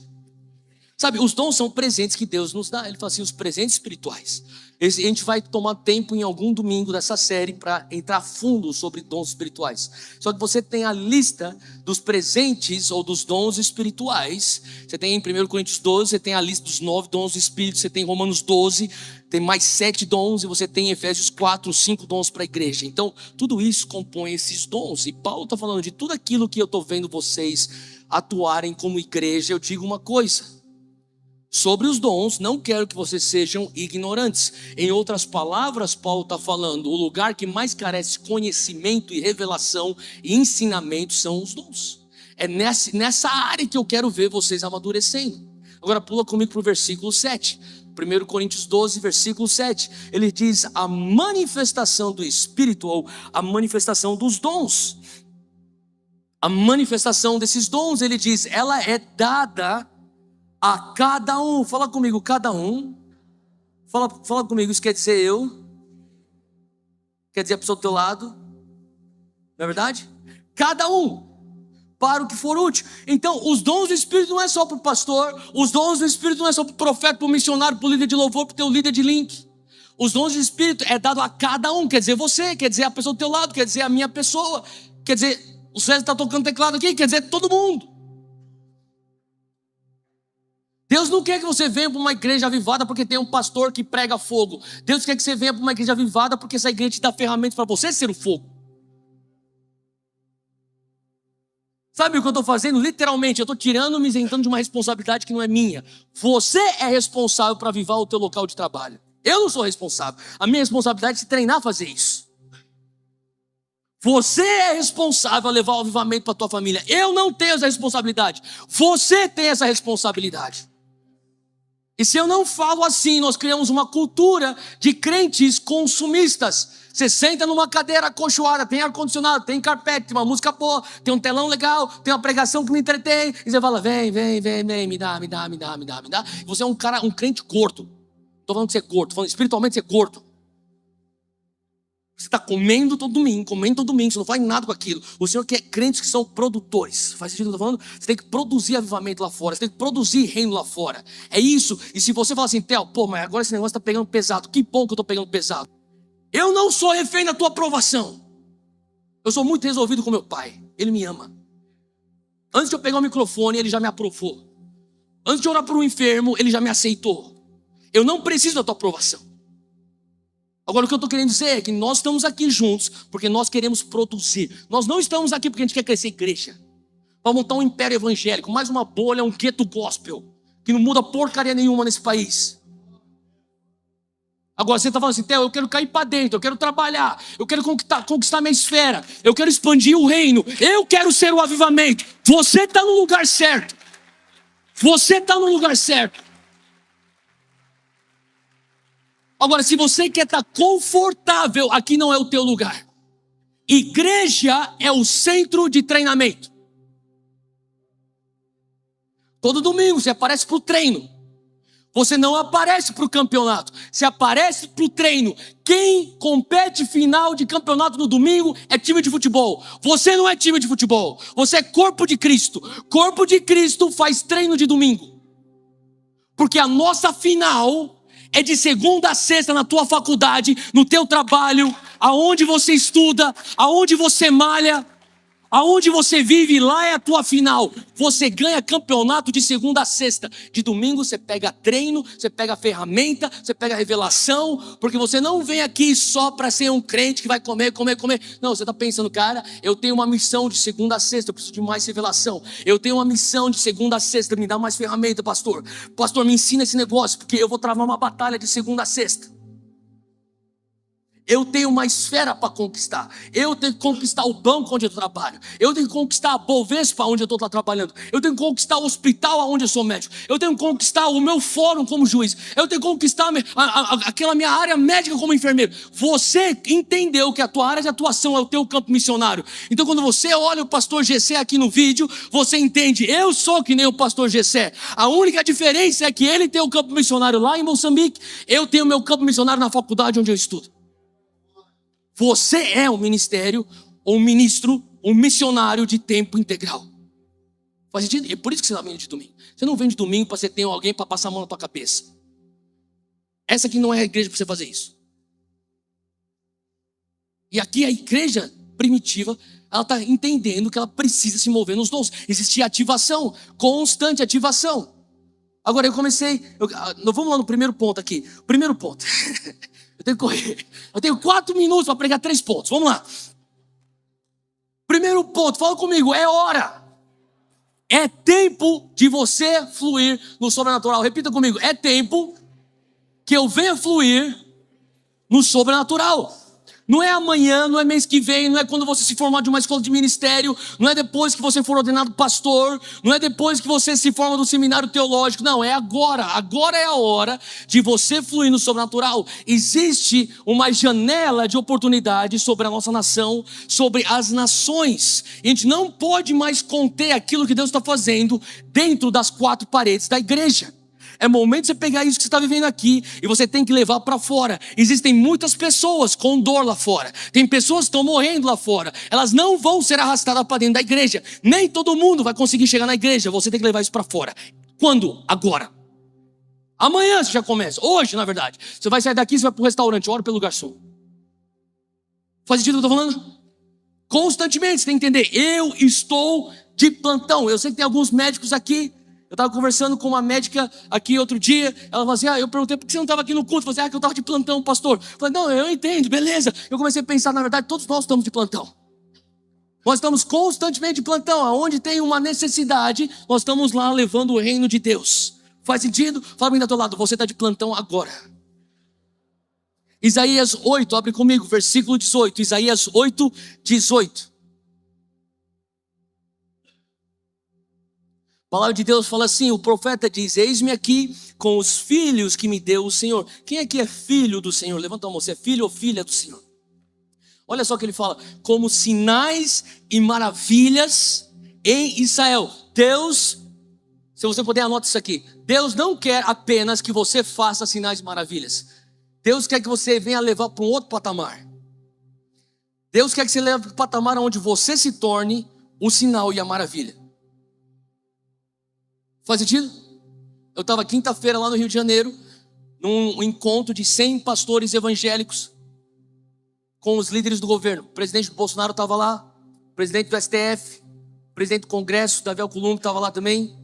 Sabe, os dons são presentes que Deus nos dá. Ele fala assim, os presentes espirituais. A gente vai tomar tempo em algum domingo dessa série para entrar a fundo sobre dons espirituais. Só que você tem a lista dos presentes ou dos dons espirituais. Você tem em 1 Coríntios 12, você tem a lista dos 9 dons do Espírito, você tem em Romanos 12, tem mais 7 dons, e você tem em Efésios 4, 5 dons para a igreja. Então, tudo isso compõe esses dons. E Paulo está falando de tudo aquilo que eu estou vendo vocês atuarem como igreja. Eu digo uma coisa. Sobre os dons, não quero que vocês sejam ignorantes. Em outras palavras, Paulo está falando, o lugar que mais carece conhecimento e revelação e ensinamento são os dons. É nessa área que eu quero ver vocês amadurecendo. Agora pula comigo para o versículo 7. 1 Coríntios 12, versículo 7. Ele diz, a manifestação do Espírito, ou a manifestação dos dons. A manifestação desses dons, ele diz, ela é dada a cada um. Fala comigo, cada um. Fala comigo, isso quer dizer eu. Quer dizer a pessoa do teu lado. Não é verdade? Cada um, para o que for útil. Então, os dons do Espírito não é só para o pastor. Os dons do Espírito não é só para o profeta, para o missionário, para o líder de louvor, para o teu líder de link. Os dons do Espírito é dado a cada um. Quer dizer você, quer dizer a pessoa do teu lado, quer dizer a minha pessoa. Quer dizer, o César está tocando teclado aqui, quer dizer todo mundo. Deus não quer que você venha para uma igreja avivada porque tem um pastor que prega fogo. Deus quer que você venha para uma igreja avivada porque essa igreja te dá ferramentas para você ser o fogo. Sabe o que eu estou fazendo? Literalmente, eu estou tirando, me isentando de uma responsabilidade que não é minha. Você é responsável para avivar o teu local de trabalho. Eu não sou responsável. A minha responsabilidade é se treinar a fazer isso. Você é responsável a levar o avivamento para a tua família. Eu não tenho essa responsabilidade. Você tem essa responsabilidade. E se eu não falo assim, nós criamos uma cultura de crentes consumistas. Você senta numa cadeira acolchoada, tem ar-condicionado, tem carpete, tem uma música boa, tem um telão legal, tem uma pregação que me entretém. E você fala, vem, me dá. E você é um crente gordo. Estou falando que você é gordo, estou falando espiritualmente você é gordo. Você está comendo todo domingo, você não faz nada com aquilo. O Senhor quer crentes que são produtores. Faz sentido o que eu estou falando? Você tem que produzir avivamento lá fora, você tem que produzir reino lá fora. É isso. E se você falar assim, Theo, mas agora esse negócio está pegando pesado. Que bom que eu estou pegando pesado. Eu não sou refém da tua aprovação. Eu sou muito resolvido com meu pai. Ele me ama. Antes de eu pegar o microfone, ele já me aprovou. Antes de orar por um enfermo, ele já me aceitou. Eu não preciso da tua aprovação. Agora o que eu estou querendo dizer é que nós estamos aqui juntos porque nós queremos produzir. Nós não estamos aqui porque a gente quer crescer igreja. Para montar um império evangélico, mais uma bolha, um gueto gospel, que não muda porcaria nenhuma nesse país. Agora você está falando assim, Theo, eu quero cair para dentro, eu quero trabalhar, eu quero conquistar minha esfera, eu quero expandir o reino, eu quero ser o avivamento. Você está no lugar certo. Você está no lugar certo. Agora, se você quer estar confortável, aqui não é o teu lugar. Igreja é o centro de treinamento. Todo domingo você aparece para o treino. Você não aparece para o campeonato. Você aparece para o treino. Quem compete final de campeonato no domingo é time de futebol. Você não é time de futebol. Você é corpo de Cristo. Corpo de Cristo faz treino de domingo. Porque a nossa final é de segunda a sexta na tua faculdade, no teu trabalho, aonde você estuda, aonde você malha, aonde você vive, lá é a tua final. Você ganha campeonato de segunda a sexta. De domingo você pega treino, você pega ferramenta, você pega revelação, porque você não vem aqui só para ser um crente que vai comer. Não, você está pensando, cara, eu tenho uma missão de segunda a sexta, eu preciso de mais revelação. Eu tenho uma missão de segunda a sexta, me dá mais ferramenta, pastor. Pastor, me ensina esse negócio, porque eu vou travar uma batalha de segunda a sexta. Eu tenho uma esfera para conquistar. Eu tenho que conquistar o banco onde eu trabalho. Eu tenho que conquistar a Bovespa onde eu estou trabalhando. Eu tenho que conquistar o hospital onde eu sou médico. Eu tenho que conquistar o meu fórum como juiz. Eu tenho que conquistar aquela minha área médica como enfermeiro. Você entendeu que a tua área de atuação é o teu campo missionário. Então quando você olha o pastor Gessé aqui no vídeo, você entende, eu sou que nem o pastor Gessé. A única diferença é que ele tem o campo missionário lá em Moçambique. Eu tenho o meu campo missionário na faculdade onde eu estudo. Você é um ministério, um ministro, um missionário de tempo integral. Faz sentido? E é por isso que você não vem de domingo. Você não vem de domingo para você ter alguém para passar a mão na tua cabeça. Essa aqui não é a igreja para você fazer isso. E aqui a igreja primitiva, ela está entendendo que ela precisa se mover nos dons. Existe ativação, constante ativação. Agora nós vamos lá no primeiro ponto aqui. Primeiro ponto. Eu tenho que correr. Eu tenho 4 minutos para pregar 3 pontos. Vamos lá. Primeiro ponto, fala comigo, é hora. É tempo de você fluir no sobrenatural. Repita comigo, é tempo que eu venha fluir no sobrenatural. Não é amanhã, não é mês que vem, não é quando você se formar de uma escola de ministério, não é depois que você for ordenado pastor, não é depois que você se forma do seminário teológico, não, é agora. Agora é a hora de você fluir no sobrenatural. Existe uma janela de oportunidade sobre a nossa nação, sobre as nações. A gente não pode mais conter aquilo que Deus está fazendo dentro das 4 paredes da igreja. É momento de você pegar isso que você está vivendo aqui e você tem que levar para fora. Existem muitas pessoas com dor lá fora. Tem pessoas que estão morrendo lá fora. Elas não vão ser arrastadas para dentro da igreja. Nem todo mundo vai conseguir chegar na igreja. Você tem que levar isso para fora. Quando? Agora. Amanhã você já começa. Hoje, na verdade. Você vai sair daqui e vai para o restaurante. Ora pelo garçom. Faz sentido o que eu estou falando? Constantemente, você tem que entender. Eu estou de plantão. Eu sei que tem alguns médicos aqui. Eu estava conversando com uma médica aqui outro dia, ela falou assim, eu perguntei, por que você não estava aqui no culto? Eu falei assim, que eu estava de plantão, pastor. Eu falei, não, eu entendo, beleza. Eu comecei a pensar, na verdade, todos nós estamos de plantão. Nós estamos constantemente de plantão, aonde tem uma necessidade, nós estamos lá levando o reino de Deus. Faz sentido? Fala bem do teu lado, você está de plantão agora. Isaías 8, abre comigo, versículo 18, Isaías 8, 18. A palavra de Deus fala assim, o profeta diz, eis-me aqui com os filhos que me deu o Senhor. Quem aqui é filho do Senhor? Levanta a mão, você é filho ou filha do Senhor? Olha só o que ele fala, como sinais e maravilhas em Israel. Deus, se você puder anota isso aqui, Deus não quer apenas que você faça sinais e maravilhas. Deus quer que você venha levar para um outro patamar. Deus quer que você leve para o patamar onde você se torne o sinal e a maravilha. Faz sentido? Eu estava quinta-feira lá no Rio de Janeiro, num encontro de 100 pastores evangélicos com os líderes do governo. O presidente Bolsonaro estava lá, o presidente do STF, o presidente do Congresso, Davi Alcolumbre, estava lá também.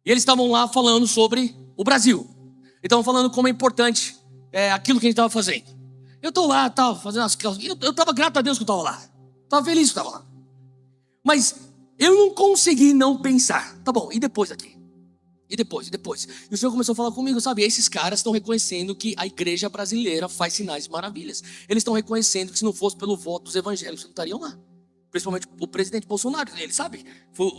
E eles estavam lá falando sobre o Brasil. Estavam falando como é importante aquilo que a gente estava fazendo. Eu estou lá, estava fazendo as coisas. Eu estava grato a Deus que eu estava lá. Estava feliz que eu estava lá. Mas eu não consegui não pensar. Tá bom, e depois aqui? E depois? E o Senhor começou a falar comigo, sabe? Esses caras estão reconhecendo que a igreja brasileira faz sinais e maravilhas. Eles estão reconhecendo que se não fosse pelo voto dos evangélicos, não estariam lá. Principalmente o presidente Bolsonaro, ele sabe.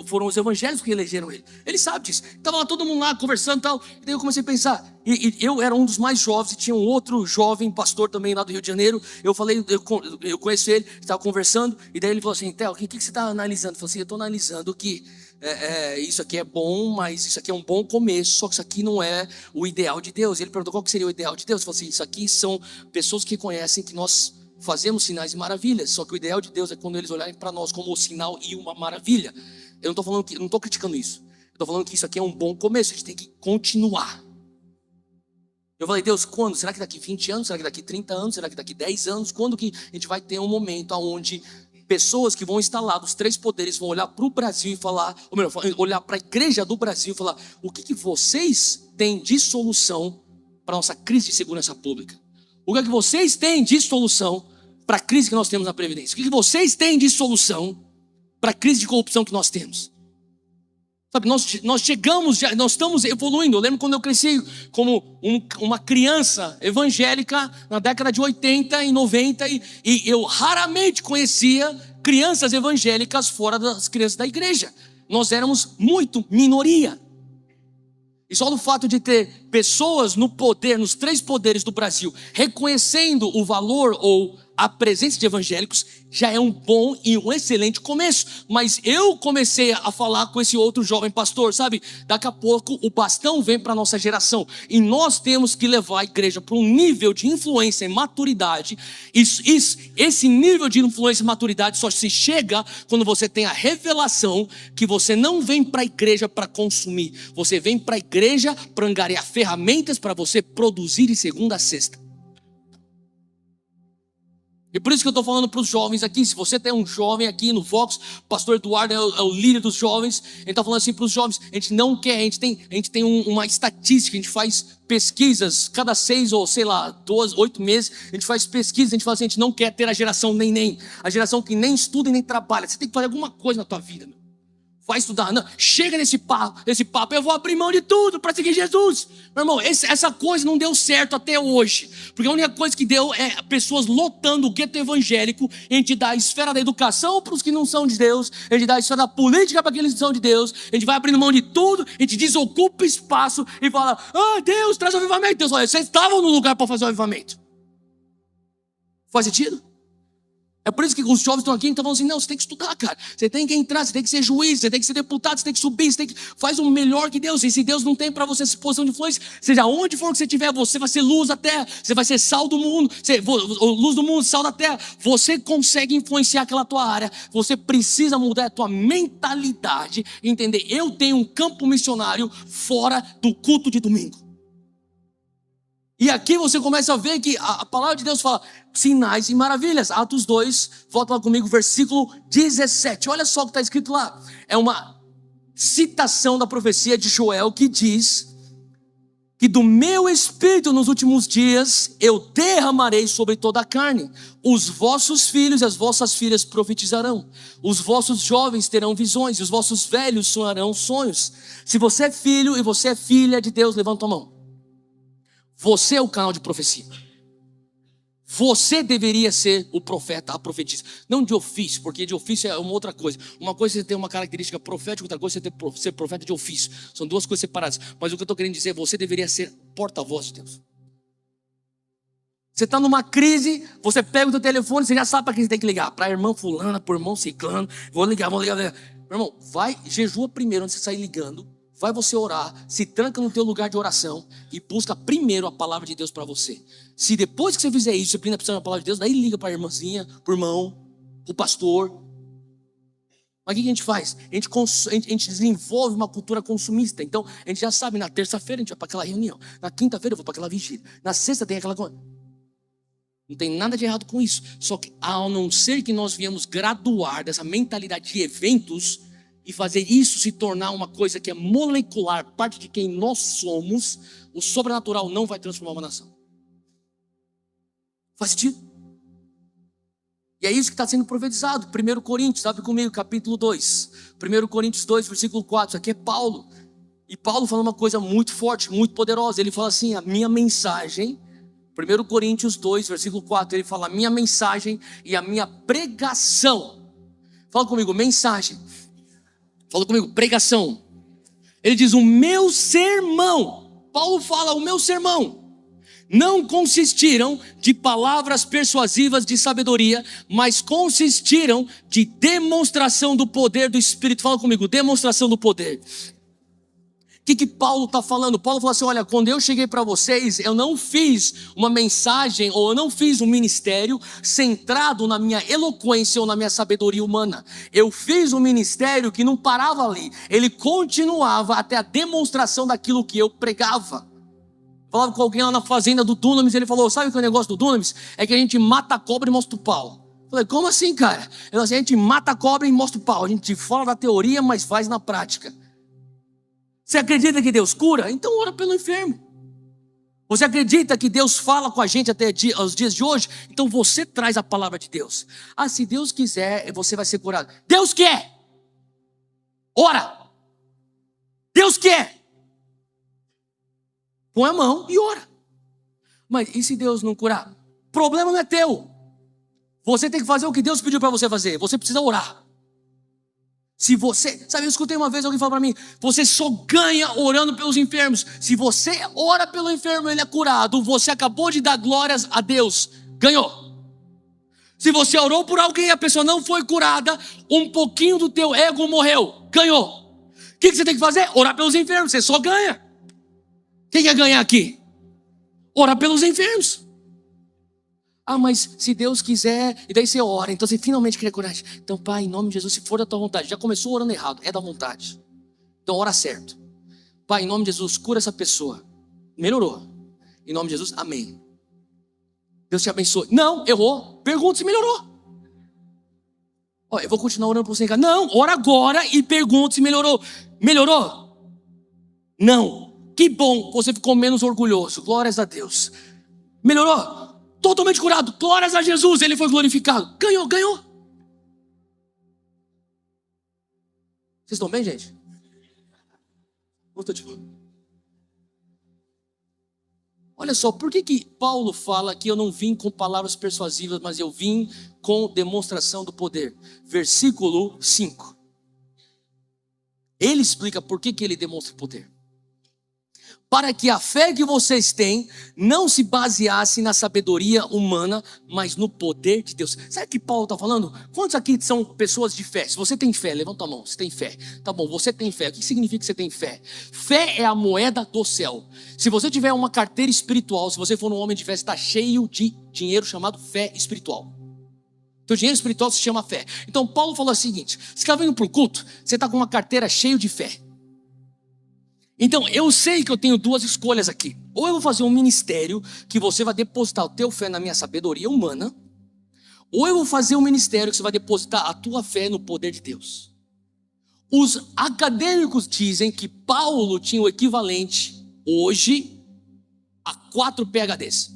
Foram os evangélicos que elegeram ele. Ele sabe disso. Estava lá todo mundo lá conversando e tal. E daí eu comecei a pensar. E eu era um dos mais jovens. E tinha um outro jovem pastor também lá do Rio de Janeiro. Eu falei, eu conheço ele, estava conversando. E daí ele falou assim, Theo, o que você está analisando? Eu falei assim, eu estou analisando que isso aqui é bom, mas isso aqui é um bom começo. Só que isso aqui não é o ideal de Deus. Ele perguntou qual que seria o ideal de Deus. Eu falei assim, isso aqui são pessoas que conhecem que nós fazemos sinais e maravilhas, só que o ideal de Deus é quando eles olharem para nós como o sinal e uma maravilha. Eu não estou falando que, não estou criticando isso. Eu estou falando que isso aqui é um bom começo, a gente tem que continuar. Eu falei, Deus, quando? Será que daqui 20 anos? Será que daqui 30 anos? Será que daqui 10 anos? Quando que a gente vai ter um momento onde pessoas que vão estar lá dos 3 poderes vão olhar para o Brasil e falar, ou melhor, olhar para a igreja do Brasil e falar, o que vocês têm de solução para a nossa crise de segurança pública? O que é que vocês têm de solução para a crise que nós temos na Previdência? O que vocês têm de solução para a crise de corrupção que nós temos? Sabe, nós chegamos, nós estamos evoluindo. Eu lembro quando eu cresci como uma criança evangélica na década de 80 e 90 e eu raramente conhecia crianças evangélicas fora das crianças da igreja. Nós éramos muito minoria. E só no fato de ter pessoas no poder, nos 3 poderes do Brasil, reconhecendo o valor ou a presença de evangélicos já é um bom e um excelente começo. Mas eu comecei a falar com esse outro jovem pastor, sabe? Daqui a pouco o bastão vem para a nossa geração. E nós temos que levar a igreja para um nível de influência e maturidade. Esse nível de influência e maturidade só se chega quando você tem a revelação que você não vem para a igreja para consumir. Você vem para a igreja para angariar ferramentas para você produzir de segunda a sexta. E por isso que eu estou falando para os jovens aqui. Se você tem um jovem aqui no Vox, o pastor Eduardo é o líder dos jovens. Ele está falando assim para os jovens: a gente não quer, a gente tem uma estatística, a gente faz pesquisas, cada 6 ou sei lá, 12, 8 meses, a gente faz pesquisas, a gente fala assim: a gente não quer ter a geração nem, a geração que nem estuda e nem trabalha. Você tem que fazer alguma coisa na tua vida, meu. Vai estudar, não, chega nesse papo, eu vou abrir mão de tudo para seguir Jesus. Meu irmão, essa coisa não deu certo até hoje, porque a única coisa que deu é pessoas lotando o gueto evangélico. A gente dá a esfera da educação para os que não são de Deus, a gente dá a esfera da política para aqueles que são de Deus, a gente vai abrindo mão de tudo, a gente desocupa espaço e fala: Deus, traz o avivamento. Deus, olha, vocês estavam no lugar para fazer o avivamento. Faz sentido? É por isso que os jovens estão aqui e estão falando assim: não, você tem que estudar, cara. Você tem que entrar, você tem que ser juiz, você tem que ser deputado, você tem que subir, faz o melhor que Deus. E se Deus não tem para você essa posição de influência, seja onde for que você estiver, você vai ser luz da terra, você vai ser sal do mundo, luz do mundo, sal da terra. Você consegue influenciar aquela tua área. Você precisa mudar a tua mentalidade, entender: eu tenho um campo missionário fora do culto de domingo. E aqui você começa a ver que a palavra de Deus fala sinais e maravilhas. Atos 2, volta lá comigo, versículo 17. Olha só o que está escrito lá. É uma citação da profecia de Joel que diz que do meu espírito nos últimos dias eu derramarei sobre toda a carne. Os vossos filhos e as vossas filhas profetizarão. Os vossos jovens terão visões e os vossos velhos sonharão sonhos. Se você é filho e você é filha de Deus, levanta a mão. Você é o canal de profecia. Você deveria ser o profeta, a profetisa. Não de ofício, porque de ofício é uma outra coisa. Uma coisa é você ter uma característica profética, outra coisa é ser profeta de ofício. São duas coisas separadas. Mas o que eu estou querendo dizer é: você deveria ser porta-voz de Deus. Você está numa crise, você pega o teu telefone, você já sabe para quem você tem que ligar. Para a irmã fulana, para o irmão ciclano. Vou ligar. Meu irmão, vai, jejua primeiro antes de você sair ligando. Vai você orar, se tranca no teu lugar de oração e busca primeiro a palavra de Deus para você. Se depois que você fizer isso, você ainda precisa da palavra de Deus, daí liga para a irmãzinha, para o irmão, para o pastor. Mas o que a gente faz? A gente desenvolve uma cultura consumista. Então, a gente já sabe: na terça-feira a gente vai para aquela reunião, na quinta-feira eu vou para aquela vigília, na sexta tem aquela coisa. Não tem nada de errado com isso. Só que, ao não ser que nós viemos graduar dessa mentalidade de eventos e fazer isso se tornar uma coisa que é molecular, parte de quem nós somos, o sobrenatural não vai transformar uma nação. Faz sentido? E é isso que está sendo profetizado. 1 Coríntios, abre comigo, capítulo 2. 1 Coríntios 2, versículo 4. Isso aqui é Paulo. E Paulo fala uma coisa muito forte, muito poderosa. Ele fala assim: a minha mensagem, 1 Coríntios 2, versículo 4. Ele fala: a minha mensagem e a minha pregação. Fala comigo, mensagem. Fala comigo, pregação. Ele diz: o meu sermão. Paulo fala: o meu sermão não consistiram de palavras persuasivas de sabedoria, mas consistiram de demonstração do poder do Espírito. Fala comigo, demonstração do poder. O que Paulo está falando? Paulo falou assim: olha, quando eu cheguei para vocês, eu não fiz uma mensagem, ou eu não fiz um ministério centrado na minha eloquência ou na minha sabedoria humana. Eu fiz um ministério que não parava ali, ele continuava até a demonstração daquilo que eu pregava. Falava com alguém lá na fazenda do Dunamis, ele falou: sabe o que é o negócio do Dunamis? É que a gente mata a cobra e mostra o pau. Eu falei: como assim, cara? Ele falou assim: a gente mata a cobra e mostra o pau. A gente fala da teoria, mas faz na prática. Você acredita que Deus cura? Então ora pelo enfermo. Você acredita que Deus fala com a gente até os dias de hoje? Então você traz a palavra de Deus. Se Deus quiser, você vai ser curado. Deus quer. Ora. Deus quer. Põe a mão e ora. Mas e se Deus não curar? O problema não é teu. Você tem que fazer o que Deus pediu para você fazer. Você precisa orar. Se você, sabe, eu escutei uma vez alguém falar para mim: você só ganha orando pelos enfermos. Se você ora pelo enfermo, ele é curado. Você acabou de dar glórias a Deus. Ganhou. Se você orou por alguém e a pessoa não foi curada, um pouquinho do teu ego morreu, ganhou. O que você tem que fazer? Orar pelos enfermos, você só ganha. Quem quer ganhar aqui? Orar pelos enfermos. Ah, mas se Deus quiser, e daí você ora, então você finalmente cria coragem. Então, Pai, em nome de Jesus, se for da tua vontade, já começou orando errado, é da vontade. Então ora certo. Pai, em nome de Jesus, cura essa pessoa. Melhorou. Em nome de Jesus, amém. Deus te abençoe. Não, errou. Pergunta se melhorou. Ó, eu vou continuar orando por você. Não, ora agora e pergunta se melhorou. Melhorou? Não. Que bom, você ficou menos orgulhoso. Glórias a Deus. Melhorou? Totalmente curado. Glórias a Jesus, ele foi glorificado. Ganhou. Vocês estão bem, gente? Olha só, por que Paulo fala que eu não vim com palavras persuasivas, mas eu vim com demonstração do poder? Versículo 5. Ele explica por que ele demonstra poder. Para que a fé que vocês têm não se baseasse na sabedoria humana, mas no poder de Deus. Sabe o que Paulo está falando? Quantos aqui são pessoas de fé? Se você tem fé, levanta a mão, você tem fé. Tá bom, você tem fé. O que significa que você tem fé? Fé é a moeda do céu. Se você tiver uma carteira espiritual, se você for um homem de fé, você está cheio de dinheiro chamado fé espiritual. Teu dinheiro espiritual se chama fé. Então Paulo falou o seguinte: você está vindo para o culto, você está com uma carteira cheia de fé. Então, eu sei que eu tenho duas escolhas aqui. Ou eu vou fazer um ministério que você vai depositar o teu fé na minha sabedoria humana, ou eu vou fazer um ministério que você vai depositar a tua fé no poder de Deus. Os acadêmicos dizem que Paulo tinha o equivalente, hoje, a 4 PhDs.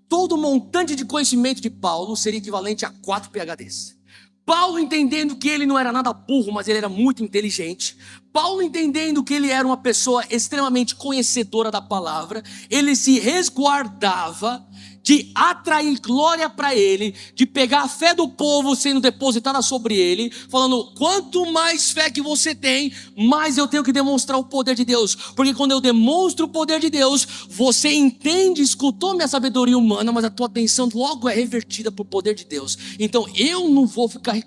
Todo montante de conhecimento de Paulo seria equivalente a 4 PhDs. Paulo entendendo que ele não era nada burro, mas ele era muito inteligente. Paulo entendendo que ele era uma pessoa extremamente conhecedora da palavra. Ele se resguardava de atrair glória para ele, de pegar a fé do povo sendo depositada sobre ele, falando: quanto mais fé que você tem, mais eu tenho que demonstrar o poder de Deus, porque quando eu demonstro o poder de Deus, você entende, escutou minha sabedoria humana, mas a tua atenção logo é revertida para o poder de Deus. Então eu não vou ficar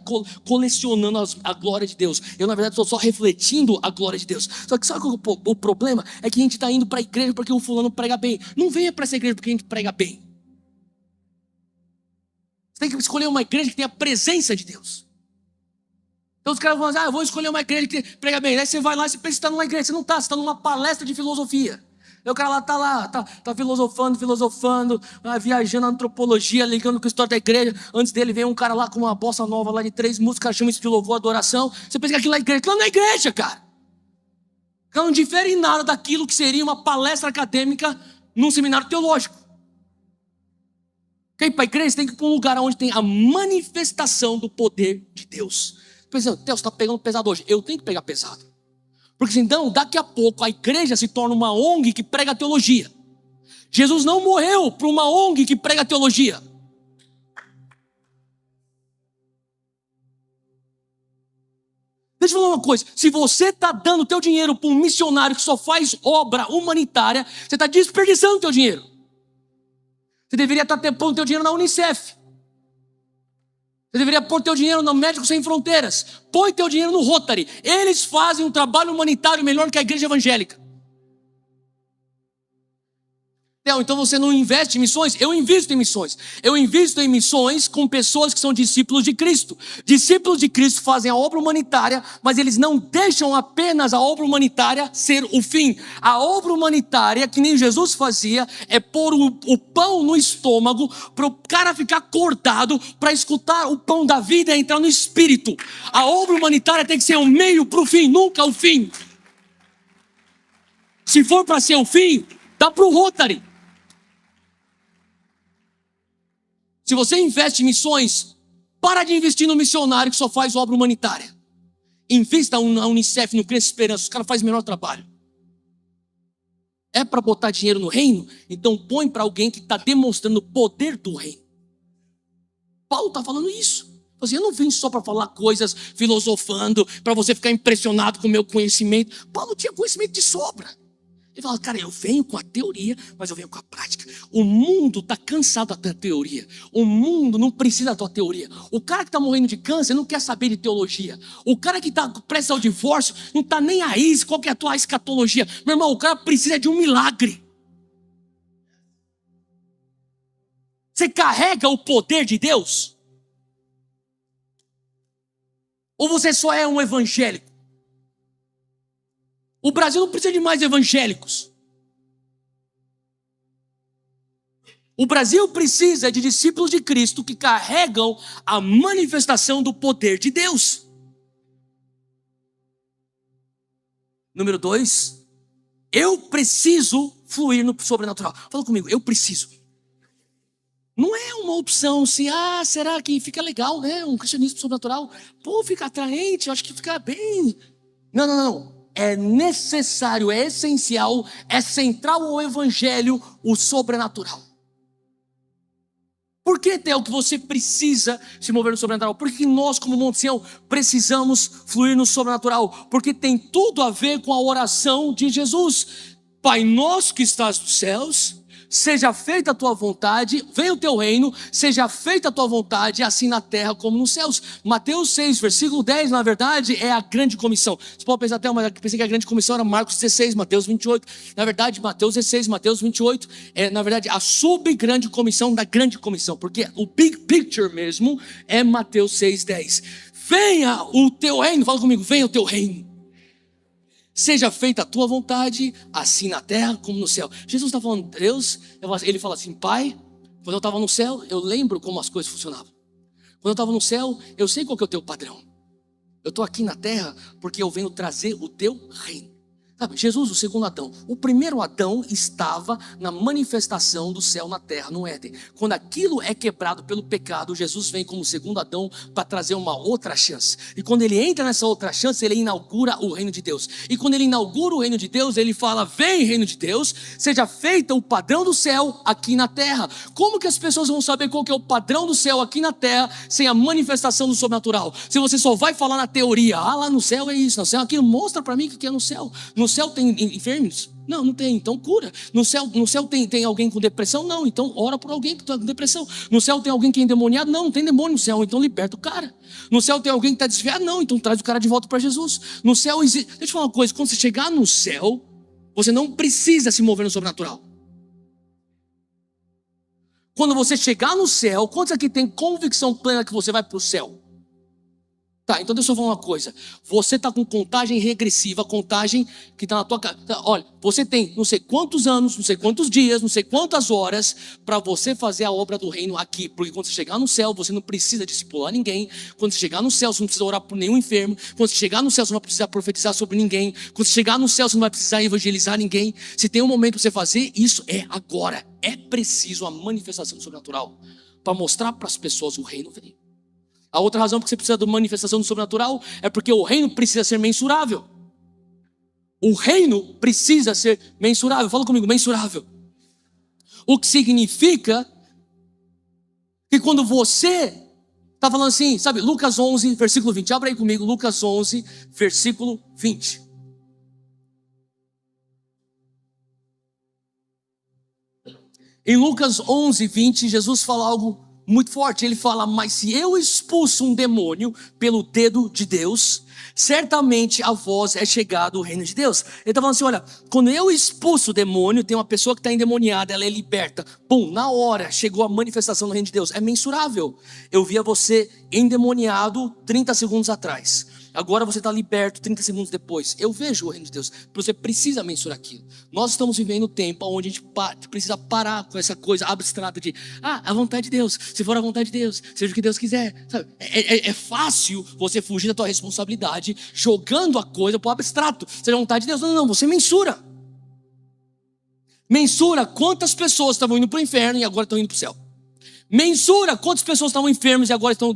colecionando a glória de Deus, eu na verdade estou só refletindo a glória de Deus. Só que sabe qual é o problema? É que a gente está indo para a igreja porque o fulano prega bem. Não venha para essa igreja porque a gente prega bem. Você tem que escolher uma igreja que tenha a presença de Deus. Então os caras vão dizer: eu vou escolher uma igreja que prega bem. Aí você vai lá e você pensa que está numa igreja. Você não está, você está numa palestra de filosofia. Aí o cara lá está filosofando, viajando na antropologia, ligando com a história da igreja. Antes dele vem um cara lá com uma bossa nova lá de 3 músicas, chama isso de louvor, adoração. Você pensa que aquilo é igreja. Aquilo não é igreja, cara. Aquilo não difere em nada daquilo que seria uma palestra acadêmica num seminário teológico. Quem ir para a igreja, você tem que ir para um lugar onde tem a manifestação do poder de Deus. Pensando: Deus está pegando pesado hoje. Eu tenho que pegar pesado. Porque senão, daqui a pouco, a igreja se torna uma ONG que prega teologia. Jesus não morreu para uma ONG que prega teologia. Deixa eu falar uma coisa: se você está dando teu dinheiro para um missionário que só faz obra humanitária, você está desperdiçando o teu dinheiro. Você deveria estar pondo teu dinheiro na Unicef. Você deveria pôr teu dinheiro no Médicos Sem Fronteiras. Põe teu dinheiro no Rotary. Eles fazem um trabalho humanitário melhor que a igreja evangélica. Então você não investe em missões? Eu invisto em missões. Eu invisto em missões com pessoas que são discípulos de Cristo. Discípulos de Cristo fazem a obra humanitária, mas eles não deixam apenas a obra humanitária ser o fim. A obra humanitária, que nem Jesus fazia, é pôr o pão no estômago para o cara ficar acordado para escutar o pão da vida e entrar no espírito. A obra humanitária tem que ser o meio para o fim, nunca o fim. Se for para ser o fim, dá para o Rotary. Se você investe em missões, para de investir no missionário que só faz obra humanitária. Invista na Unicef, no Criança Esperança, os caras fazem o melhor trabalho. É para botar dinheiro no reino? Então põe para alguém que está demonstrando o poder do reino. Paulo está falando isso. Eu não vim só para falar coisas filosofando, para você ficar impressionado com o meu conhecimento. Paulo tinha conhecimento de sobra. Ele fala, cara, eu venho com a teoria, mas eu venho com a prática. O mundo está cansado da tua teoria. O mundo não precisa da tua teoria. O cara que está morrendo de câncer não quer saber de teologia. O cara que está prestes ao divórcio não está nem aí qual que é a tua escatologia. Meu irmão, o cara precisa de um milagre. Você carrega o poder de Deus? Ou você só é um evangélico? O Brasil não precisa de mais evangélicos. O Brasil precisa de discípulos de Cristo que carregam a manifestação do poder de Deus. Número 2, eu preciso fluir no sobrenatural. Fala comigo, eu preciso. Não é uma opção se, será que fica legal, né? Um cristianismo sobrenatural. Pô, fica atraente, eu acho que fica bem. Não. É necessário, é essencial, é central ao evangelho o sobrenatural. Por que, Theo, que você precisa se mover no sobrenatural? Porque nós, como Monte Sião, precisamos fluir no sobrenatural. Porque tem tudo a ver com a oração de Jesus. Pai nosso que estás nos céus, seja feita a tua vontade, venha o teu reino, seja feita a tua vontade, assim na terra como nos céus. Mateus 6, versículo 10, na verdade, é a grande comissão. Você pode pensar até, mas pensei que a grande comissão era Marcos 16, Mateus 28. Na verdade, Mateus 16, Mateus 28, é, na verdade, a sub-grande comissão da grande comissão, porque o big picture mesmo é Mateus 6, 10. Venha o teu reino, fala comigo, venha o teu reino. Seja feita a tua vontade, assim na terra como no céu. Jesus está falando, Deus, ele fala assim, Pai, quando eu estava no céu, eu lembro como as coisas funcionavam. Quando eu estava no céu, eu sei qual que é o teu padrão. Eu estou aqui na terra porque eu venho trazer o teu reino. Sabe, Jesus, o segundo Adão. O primeiro Adão estava na manifestação do céu na terra, no Éden. Quando aquilo é quebrado pelo pecado, Jesus vem como segundo Adão para trazer uma outra chance. E quando ele entra nessa outra chance, ele inaugura o reino de Deus. E quando ele inaugura o reino de Deus, ele fala, vem reino de Deus, seja feita o padrão do céu aqui na terra. Como que as pessoas vão saber qual que é o padrão do céu aqui na terra, sem a manifestação do sobrenatural? Se você só vai falar na teoria, lá no céu é isso, no céu aquilo, mostra para mim o que é no céu. No céu tem enfermos? Não tem, então cura. No céu tem alguém com depressão? Não, então ora por alguém que está com depressão. No céu tem alguém que é endemoniado? Não tem demônio no céu, então liberta o cara. No céu tem alguém que está desviado? Não, então traz o cara de volta para Jesus. No céu existe. Deixa eu te falar uma coisa, quando você chegar no céu, você não precisa se mover no sobrenatural. Quando você chegar no céu, quantos aqui tem convicção plena que você vai para o céu? Tá, então deixa eu falar uma coisa. Você está com contagem regressiva, contagem que está na tua casa. Olha, você tem não sei quantos anos, não sei quantos dias, não sei quantas horas para você fazer a obra do reino aqui. Porque quando você chegar no céu, você não precisa discipular ninguém. Quando você chegar no céu, você não precisa orar por nenhum enfermo. Quando você chegar no céu, você não vai precisar profetizar sobre ninguém. Quando você chegar no céu, você não vai precisar evangelizar ninguém. Se tem um momento para você fazer, isso é agora. É preciso a manifestação sobrenatural para mostrar para as pessoas o reino vem. A outra razão porque você precisa da manifestação do sobrenatural é porque o reino precisa ser mensurável. O reino precisa ser mensurável. Fala comigo, mensurável. O que significa que quando você está falando assim, sabe, Lucas 11, versículo 20. Abre aí comigo, Lucas 11, versículo 20. Em Lucas 11, 20, Jesus fala algo muito forte. Ele fala, mas se eu expulso um demônio pelo dedo de Deus, certamente a vós é chegado o reino de Deus. Ele está falando assim, olha, quando eu expulso o demônio, tem uma pessoa que está endemoniada, ela é liberta. Pum, na hora chegou a manifestação do reino de Deus. É mensurável. Eu via você endemoniado 30 segundos atrás. Agora você está liberto 30 segundos depois. Eu vejo o reino de Deus. Você precisa mensurar aquilo. Nós estamos vivendo um tempo onde a gente precisa parar com essa coisa abstrata de a vontade de Deus. Se for a vontade de Deus, seja o que Deus quiser. Sabe? É fácil você fugir da tua responsabilidade jogando a coisa para o abstrato. Seja a vontade de Deus. Não, você mensura. Mensura quantas pessoas estavam indo para o inferno e agora estão indo para o céu. Mensura quantas pessoas estavam enfermas e agora estão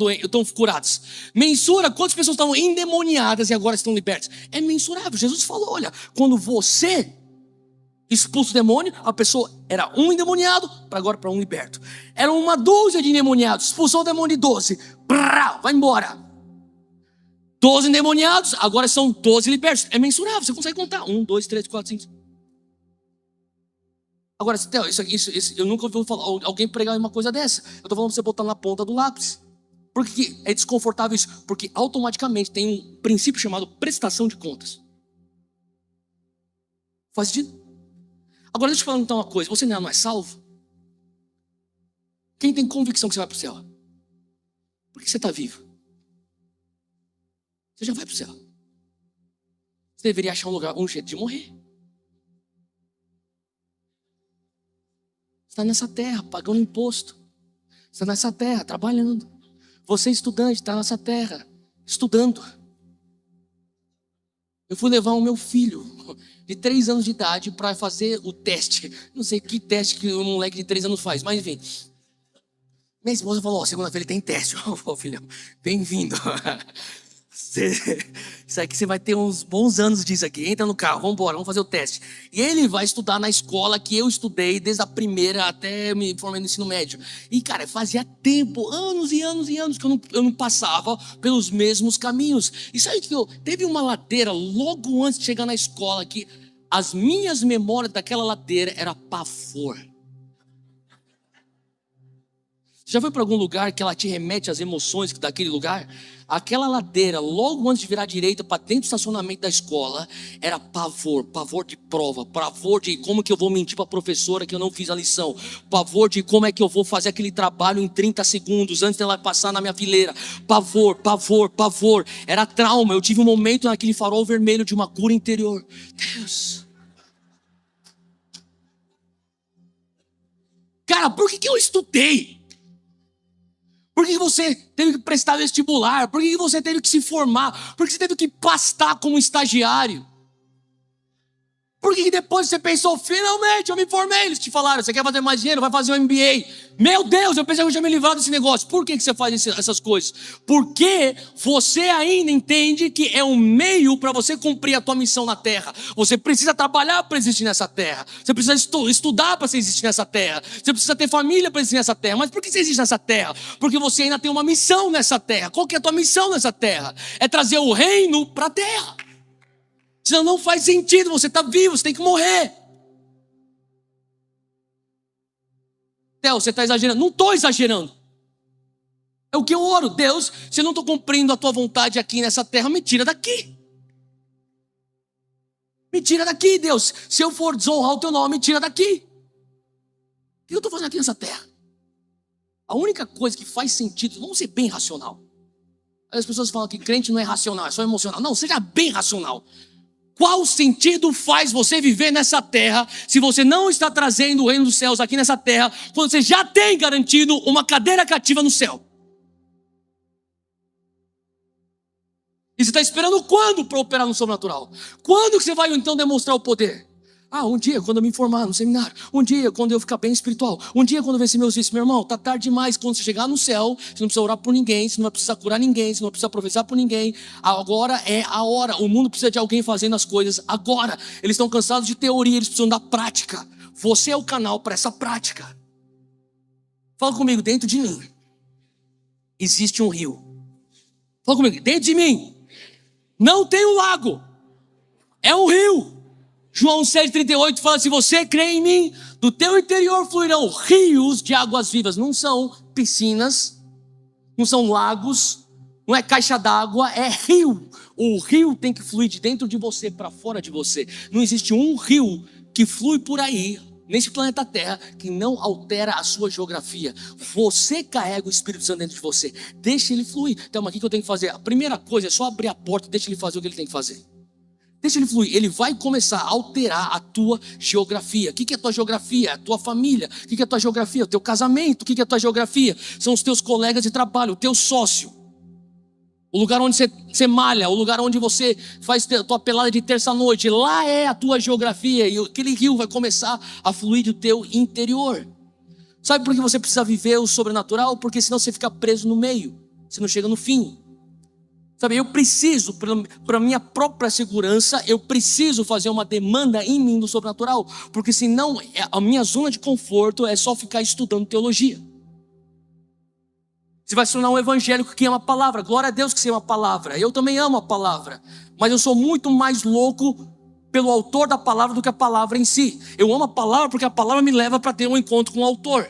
curadas. Mensura quantas pessoas estavam endemoniadas e agora estão libertas. É mensurável. Jesus falou, olha, quando você expulsa o demônio, a pessoa era um endemoniado, agora para um liberto. Era uma dúzia de endemoniados, expulsou o demônio de 12. Vai embora. 12 endemoniados, agora são 12 libertos. É mensurável, você consegue contar. 1, 2, 3, 4, 5. Agora, Theo, eu nunca ouvi falar, alguém pregar uma coisa dessa. Eu estou falando para você botar na ponta do lápis. Por que é desconfortável isso? Porque automaticamente tem um princípio chamado prestação de contas. Faz sentido? Agora deixa eu falar então uma coisa. Você não é salvo? Quem tem convicção que você vai para o céu? Por que você está vivo? Você já vai para o céu. Você deveria achar um jeito de morrer. Você está nessa terra, pagando imposto. Você está nessa terra, trabalhando. Você estudante, está nessa terra, estudando. Eu fui levar o meu filho de 3 anos de idade para fazer o teste. Não sei que teste que um moleque de 3 anos faz, mas enfim. Minha esposa falou, segunda-feira ele tem teste. Eu falei, filhão, bem-vindo. Isso aqui você vai ter uns bons anos disso aqui. Entra no carro, vamos embora, vamos fazer o teste. E ele vai estudar na escola que eu estudei desde a primeira até me formei no ensino médio. E cara, fazia tempo, anos e anos e anos que eu não passava pelos mesmos caminhos. E sabe que teve uma ladeira logo antes de chegar na escola que as minhas memórias daquela ladeira era pavor. Já foi para algum lugar que ela te remete às emoções daquele lugar? Aquela ladeira, logo antes de virar à direita, para dentro do estacionamento da escola, era pavor de prova, pavor de como que eu vou mentir para a professora que eu não fiz a lição, pavor de como é que eu vou fazer aquele trabalho em 30 segundos antes dela passar na minha fileira, pavor, era trauma. Eu tive um momento naquele farol vermelho de uma cura interior. Deus. Cara, por que eu estudei? Por que você teve que prestar vestibular? Por que você teve que se formar? Por que você teve que pastar como estagiário? Por que depois você pensou, finalmente eu me formei? Eles te falaram, você quer fazer mais dinheiro? Vai fazer um MBA. Meu Deus, eu pensei que eu tinha me livrado desse negócio. Por que você faz essas coisas? Porque você ainda entende que é um meio para você cumprir a tua missão na terra. Você precisa trabalhar para existir nessa terra. Você precisa estudar para existir nessa terra. Você precisa ter família para existir nessa terra. Mas por que você existe nessa terra? Porque você ainda tem uma missão nessa terra. Qual que é a tua missão nessa terra? É trazer o reino para a terra. Senão não faz sentido, você está vivo, você tem que morrer. Theo, você está exagerando. Não estou exagerando. É o que eu oro. Deus, se eu não estou cumprindo a tua vontade aqui nessa terra, me tira daqui. Me tira daqui, Deus. Se eu for desonrar o teu nome, me tira daqui. O que eu estou fazendo aqui nessa terra? A única coisa que faz sentido, vamos ser bem racional. As pessoas falam que crente não é racional, é só emocional. Não, seja bem racional. Qual sentido faz você viver nessa terra se você não está trazendo o reino dos céus aqui nessa terra, quando você já tem garantido uma cadeira cativa no céu? E você está esperando quando para operar no sobrenatural? Quando que você vai então demonstrar o poder? Um dia quando eu me formar no seminário, um dia quando eu ficar bem espiritual, um dia quando eu vencer meus vícios. Meu irmão, tá tarde demais. Quando você chegar no céu, você não precisa orar por ninguém, você não vai precisar curar ninguém, você não vai precisar profetizar por ninguém. Agora é a hora. O mundo precisa de alguém fazendo as coisas agora. Eles estão cansados de teoria, eles precisam da prática. Você é o canal para essa prática. Fala comigo, dentro de mim existe um rio. Fala comigo, dentro de mim não tem um lago, é um rio. João 7,38 fala, se você crê em mim, do teu interior fluirão rios de águas vivas. Não são piscinas, não são lagos, não é caixa d'água, é rio. O rio tem que fluir de dentro de você para fora de você. Não existe um rio que flui por aí, nesse planeta Terra, que não altera a sua geografia. Você carrega o Espírito Santo dentro de você. Deixa ele fluir. Então, o que eu tenho que fazer? A primeira coisa é só abrir a porta e deixa ele fazer o que ele tem que fazer. Deixa ele fluir, ele vai começar a alterar a tua geografia. O que é a tua geografia? A tua família. O que é a tua geografia? O teu casamento. O que é a tua geografia? São os teus colegas de trabalho, o teu sócio. O lugar onde você malha, o lugar onde você faz a tua pelada de terça-noite. Lá é a tua geografia e aquele rio vai começar a fluir do teu interior. Sabe por que você precisa viver o sobrenatural? Porque senão você fica preso no meio, você não chega no fim. Sabe, eu preciso, para minha própria segurança, eu preciso fazer uma demanda em mim do sobrenatural. Porque senão, a minha zona de conforto é só ficar estudando teologia. Você vai se tornar um evangélico que ama a palavra. Glória a Deus que você ama a palavra. Eu também amo a palavra. Mas eu sou muito mais louco pelo autor da palavra do que a palavra em si. Eu amo a palavra porque a palavra me leva para ter um encontro com o autor.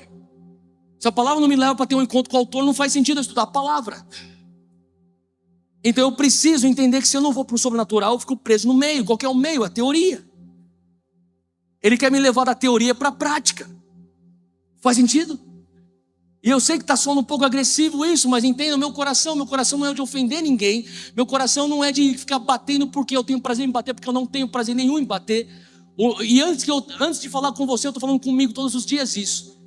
Se a palavra não me leva para ter um encontro com o autor, não faz sentido eu estudar a palavra. Então eu preciso entender que se eu não vou para o sobrenatural, eu fico preso no meio. Qual que é o meio? A teoria. Ele quer me levar da teoria para a prática. Faz sentido? E eu sei que está soando um pouco agressivo isso, mas entenda, meu coração não é de ofender ninguém, meu coração não é de ficar batendo porque eu tenho prazer em bater, porque eu não tenho prazer nenhum em bater. E antes de falar com você, eu estou falando comigo todos os dias isso.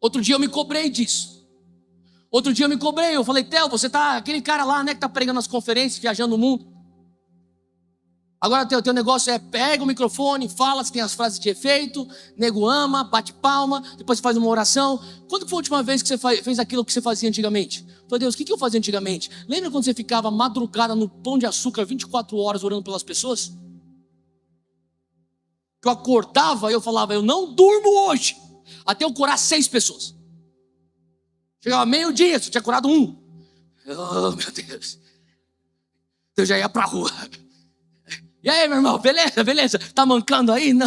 Outro dia eu me cobrei disso. Eu falei, Theo, você tá aquele cara lá, né, que tá pregando nas conferências, viajando o mundo. Agora teu negócio é pega o microfone, fala, você tem as frases de efeito, nego ama, bate palma, depois você faz uma oração. Quando foi a última vez que você fez aquilo que você fazia antigamente? Eu falei, Deus, o que eu fazia antigamente? Lembra quando você ficava madrugada no Pão de Açúcar 24 horas orando pelas pessoas? Que eu acordava e eu falava, eu não durmo hoje, até eu curar 6 pessoas. Chegava meio-dia, você tinha curado 1. Oh, meu Deus. Eu já ia pra rua. E aí, meu irmão, beleza? Tá mancando aí? Não.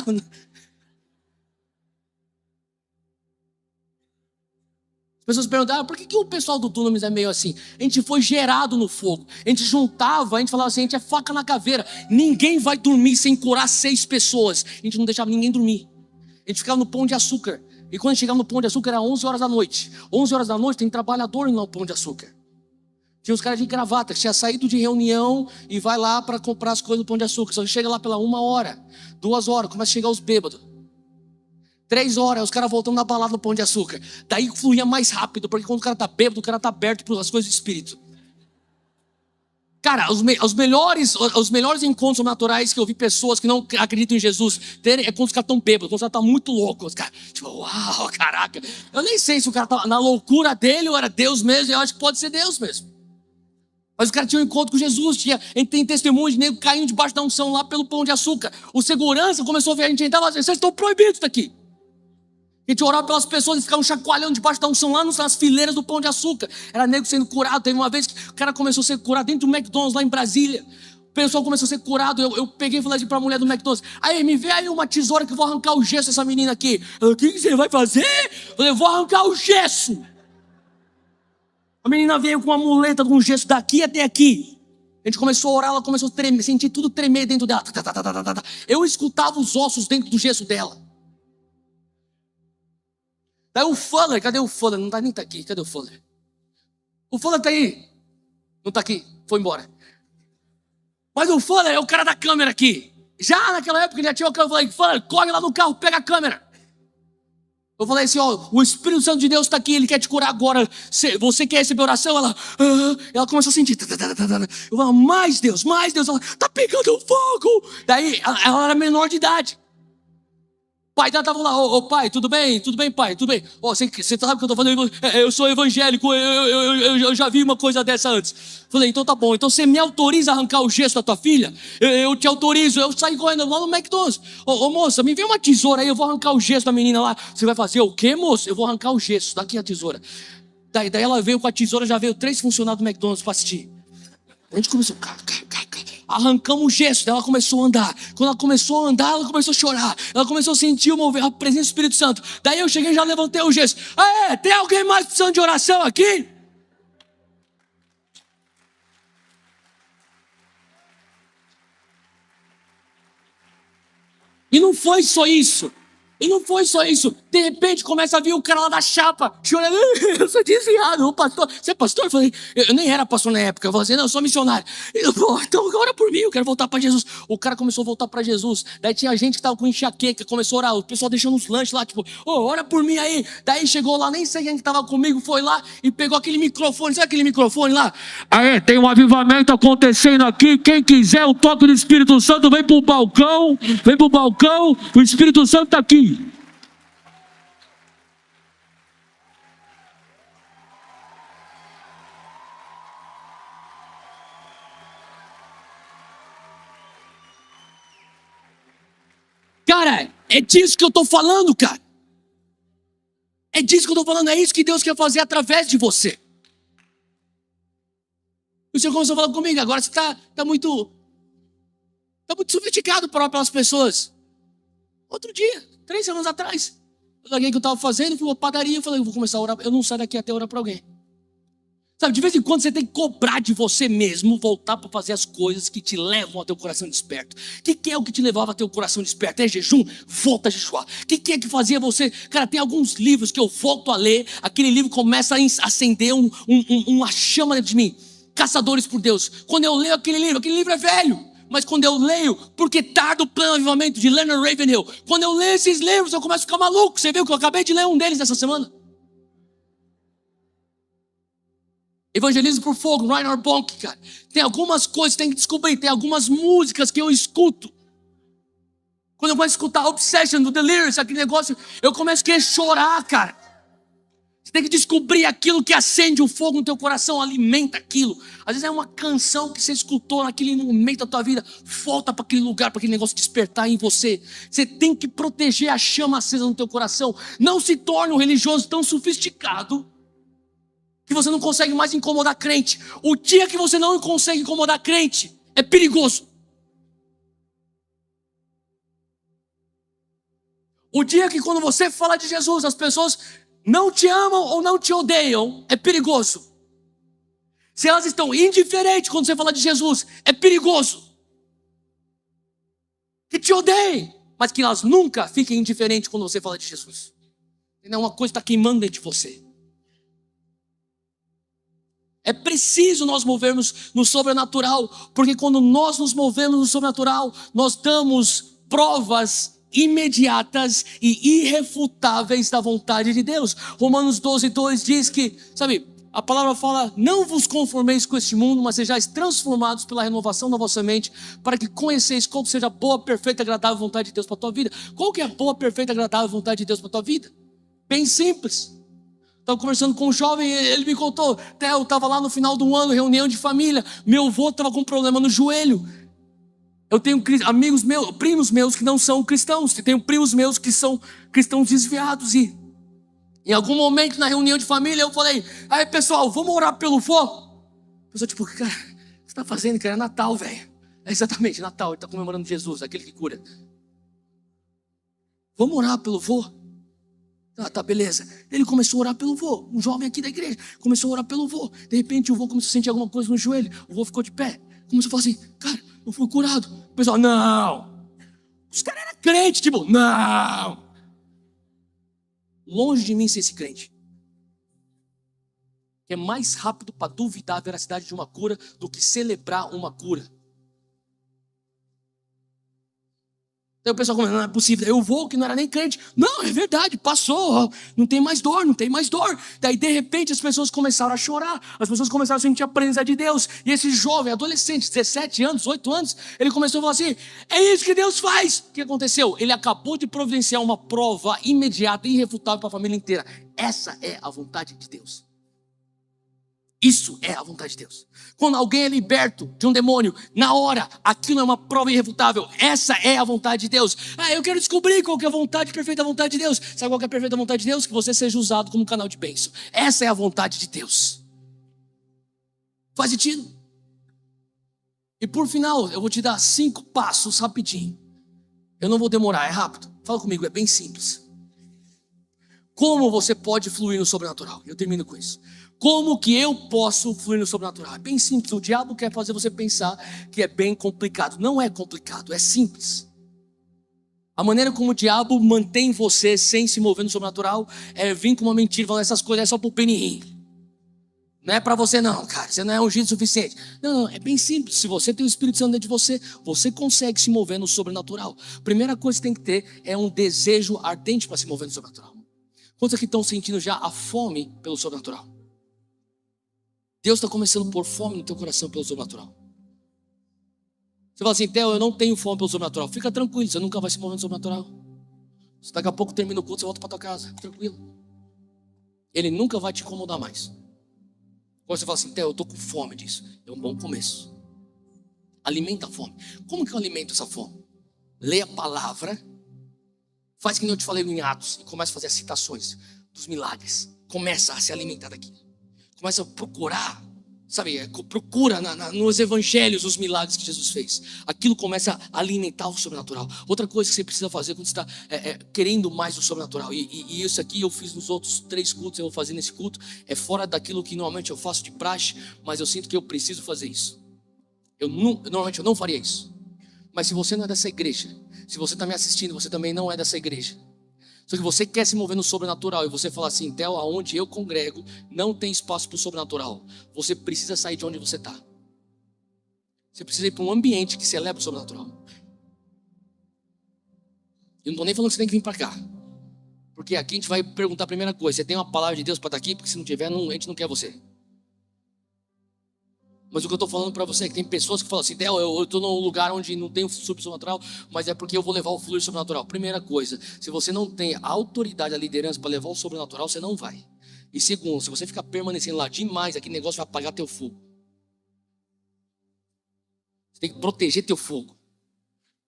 As pessoas perguntavam, por que o pessoal do Dunamis é meio assim? A gente foi gerado no fogo. A gente juntava, a gente falava assim, a gente é faca na caveira. Ninguém vai dormir sem curar 6 pessoas. A gente não deixava ninguém dormir. A gente ficava no Pão de Açúcar. E quando chegava no Pão de Açúcar era 11 horas da noite. 11 horas da noite tem trabalhador no Pão de Açúcar. Tinha os caras de gravata que tinha saído de reunião e vai lá para comprar as coisas do Pão de Açúcar. Só que chega lá pela 1 hora, 2 horas, começa a chegar os bêbados. 3 horas, os caras voltando na balada do Pão de Açúcar. Daí fluía mais rápido, porque quando o cara tá bêbado, o cara tá aberto para as coisas do Espírito. Cara, os melhores encontros naturais que eu vi pessoas que não acreditam em Jesus terem é quando os caras estão bêbados, quando os caras estão muito loucos. Os caras, tipo, uau, caraca. Eu nem sei se o cara tá na loucura dele ou era Deus mesmo, eu acho que pode ser Deus mesmo. Mas o cara tinha um encontro com Jesus, a gente tem testemunho de nego caindo debaixo da unção lá pelo Pão de Açúcar. O segurança começou a ver, a gente entrava assim, vocês estão proibidos daqui. A gente orava pelas pessoas e ficavam chacoalhando debaixo da unção lá nas fileiras do Pão de Açúcar. Era nego sendo curado. Teve uma vez que o cara começou a ser curado dentro do McDonald's lá em Brasília. O pessoal começou a ser curado. Eu peguei e falei assim para a mulher do McDonald's, aí me vê aí uma tesoura que eu vou arrancar o gesso dessa menina aqui. O que você vai fazer? Eu falei, eu vou arrancar o gesso. A menina veio com uma muleta com gesso daqui até aqui. A gente começou a orar, ela começou a tremer, sentir tudo tremer dentro dela. Eu escutava os ossos dentro do gesso dela. Daí o Fuller, cadê o Fuller? Não tá nem tá aqui, cadê o Fuller? O Fuller tá aí. Não tá aqui, foi embora. Mas o Fuller é o cara da câmera aqui. Já naquela época já tinha o câmera, eu falei, Fuller, corre lá no carro, pega a câmera. Eu falei assim, ó, o Espírito Santo de Deus está aqui, Ele quer te curar agora. Você quer receber oração? Ela começou a sentir. Eu falei, mais Deus. Ela, tá pegando fogo. Daí, ela era menor de idade. O pai dela estava lá, ô pai, tudo bem, pai, tudo bem. Você sabe o que eu estou falando? Eu sou evangélico, eu já vi uma coisa dessa antes. Falei, então tá bom, então você me autoriza a arrancar o gesso da tua filha? Eu te autorizo, eu saí correndo lá no McDonald's. Ô moça, me vê uma tesoura aí, eu vou arrancar o gesso da menina lá. Você vai fazer o quê, moça? Eu vou arrancar o gesso, daqui a tesoura. Daí ela veio com a tesoura, já veio 3 funcionários do McDonald's para assistir. A gente começou, arrancamos o gesso, daí ela começou a andar. Quando ela começou a andar, ela começou a chorar. Ela começou a sentir a presença do Espírito Santo. Daí eu cheguei e já levantei o gesso. Tem alguém mais precisando de oração aqui? E não foi só isso. De repente começa a vir o cara lá da chapa, chorando, eu sou desviado, o pastor. Você é pastor? Eu falei, eu nem era pastor na época. Eu falei assim, não, eu sou missionário. Então ora por mim, eu quero voltar para Jesus. O cara começou a voltar para Jesus. Daí tinha gente que estava com enxaqueca, começou a orar. O pessoal deixando os lanches lá, tipo, ora por mim aí. Daí chegou lá, nem sei quem que estava comigo, foi lá e pegou aquele microfone. Sabe aquele microfone lá? Tem um avivamento acontecendo aqui. Quem quiser o toque do Espírito Santo, vem pro balcão. O Espírito Santo está aqui. Cara, é disso que eu estou falando, cara. É disso que eu estou falando, é isso que Deus quer fazer através de você. O Senhor começou a falar comigo, agora você está muito Está muito sofisticado para orar pelas pessoas. Outro dia, 3 semanas atrás, eu larguei o que eu estava fazendo, fui uma padaria, eu falei, eu vou começar a orar, eu não saio daqui até orar para alguém. Sabe, de vez em quando você tem que cobrar de você mesmo, voltar para fazer as coisas que te levam ao teu coração desperto. O que é o que te levava ao teu coração desperto? É jejum? Volta a jejuar. O que é que fazia você? Cara, tem alguns livros que eu volto a ler, aquele livro começa a acender uma chama dentro de mim. Caçadores por Deus. Quando eu leio aquele livro é velho. Mas quando eu leio, porque tarda o plano avivamento de Leonard Ravenhill, quando eu leio esses livros eu começo a ficar maluco. Você viu que eu acabei de ler um deles essa semana? Evangelismo por Fogo, Reinhard Bonnke, cara. Tem algumas coisas que tem que descobrir, tem algumas músicas que eu escuto. Quando eu começo a escutar Obsession do Delirious, aquele negócio, eu começo a querer chorar, cara. Você tem que descobrir aquilo que acende o fogo no teu coração, alimenta aquilo. Às vezes é uma canção que você escutou naquele momento da tua vida, volta para aquele lugar, para aquele negócio despertar em você. Você tem que proteger a chama acesa no teu coração. Não se torne um religioso tão sofisticado que você não consegue mais incomodar crente. O dia que você não consegue incomodar crente, é perigoso. O dia que quando você fala de Jesus, as pessoas não te amam ou não te odeiam, é perigoso. Se elas estão indiferentes quando você fala de Jesus, é perigoso. Que te odeiem, mas que elas nunca fiquem indiferentes quando você fala de Jesus. Uma coisa está queimando dentro de você. É preciso nós movermos no sobrenatural, porque quando nós nos movemos no sobrenatural, nós damos provas imediatas e irrefutáveis da vontade de Deus. Romanos 12:2 diz que, sabe, a palavra fala, não vos conformeis com este mundo, mas sejais transformados pela renovação da vossa mente, para que conheceis qual seja a boa, perfeita e agradável vontade de Deus para a tua vida. Qual que é a boa, perfeita e agradável vontade de Deus para a tua vida? Bem simples. Estava conversando com um jovem, ele me contou, até eu estava lá no final do ano, reunião de família, meu avô estava com um problema no joelho. Eu tenho amigos meus, primos meus que não são cristãos, tenho primos meus que são cristãos desviados, e em algum momento na reunião de família eu falei, aí pessoal, vamos orar pelo vô? A pessoa tipo, cara, o que você está fazendo, cara? É Natal, velho. É exatamente, Natal, ele está comemorando Jesus, aquele que cura. Vamos orar pelo vô? Tá, beleza. Ele começou a orar pelo vô, um jovem aqui da igreja, começou a orar pelo vô. De repente o vô começou a sentir alguma coisa no joelho, o vô ficou de pé, começou a falar assim, cara, eu fui curado. O pessoal, não. Os caras eram crentes, tipo, não. Longe de mim ser esse crente. É mais rápido para duvidar a veracidade de uma cura do que celebrar uma cura. Aí o pessoal começa, não é possível, eu vou que não era nem crente. Não, é verdade, passou, não tem mais dor, não tem mais dor. Daí de repente as pessoas começaram a chorar, as pessoas começaram a sentir a presença de Deus. E esse jovem, adolescente, 17 anos, 8 anos, ele começou a falar assim, é isso que Deus faz. O que aconteceu? Ele acabou de providenciar uma prova imediata e irrefutável para a família inteira. Essa é a vontade de Deus. Isso é a vontade de Deus. Quando alguém é liberto de um demônio, na hora, aquilo é uma prova irrefutável. Essa é a vontade de Deus. Eu quero descobrir qual que é a vontade, perfeita vontade de Deus. Sabe qual que é a perfeita vontade de Deus? Que você seja usado como canal de bênção. Essa é a vontade de Deus. Faz sentido? E por final, eu vou te dar 5 passos rapidinho. Eu não vou demorar, é rápido. Fala comigo, é bem simples. Como você pode fluir no sobrenatural? Eu termino com isso. Como que eu posso fluir no sobrenatural? É bem simples, o diabo quer fazer você pensar que é bem complicado. Não é complicado, é simples. A maneira como o diabo mantém você sem se mover no sobrenatural é vir com uma mentira, falando essas coisas é só pro penirrim. Não é para você não, cara, você não é ungido o suficiente. Não, é bem simples, se você tem o Espírito Santo dentro de você, você consegue se mover no sobrenatural. Primeira coisa que tem que ter é um desejo ardente para se mover no sobrenatural. Quantos aqui estão sentindo já a fome pelo sobrenatural? Deus está começando a pôr fome no teu coração pelo sobrenatural. Você fala assim, Theo, eu não tenho fome pelo sobrenatural. Fica tranquilo, você nunca vai se mover no sobrenatural. Se daqui a pouco termina o culto, você volta para tua casa, tranquilo. Ele nunca vai te incomodar mais. Quando você fala assim, Theo, eu estou com fome disso. É um bom começo. Alimenta a fome. Como que eu alimento essa fome? Leia a palavra. Faz que nem eu te falei em Atos. E começa a fazer as citações dos milagres. Começa a se alimentar daquilo. Começa a procurar Sabe, procura nos evangelhos os milagres que Jesus fez. Aquilo começa a alimentar o sobrenatural. Outra coisa que você precisa fazer quando você está querendo mais o sobrenatural, e isso aqui eu fiz nos outros 3 cultos, eu vou fazer nesse culto, é fora daquilo que normalmente eu faço de praxe, mas eu sinto que eu preciso fazer isso. Normalmente eu não faria isso. Mas se você não é dessa igreja, se você está me assistindo, você também não é dessa igreja, só que você quer se mover no sobrenatural e você fala assim: Theo, aonde eu congrego não tem espaço para o sobrenatural. Você precisa sair de onde você está. Você precisa ir para um ambiente que celebra o sobrenatural. Eu não estou nem falando que você tem que vir para cá, porque aqui a gente vai perguntar a primeira coisa: você tem uma palavra de Deus para estar aqui? Porque se não tiver, a gente não quer você. Mas o que eu estou falando para você é que tem pessoas que falam assim: Theo, eu estou num lugar onde não tem o sobrenatural, mas é porque eu vou levar o fluir sobrenatural. Primeira coisa, se você não tem a autoridade, a liderança para levar o sobrenatural, você não vai. E segundo, se você ficar permanecendo lá demais, aquele negócio vai apagar teu fogo. Você tem que proteger teu fogo.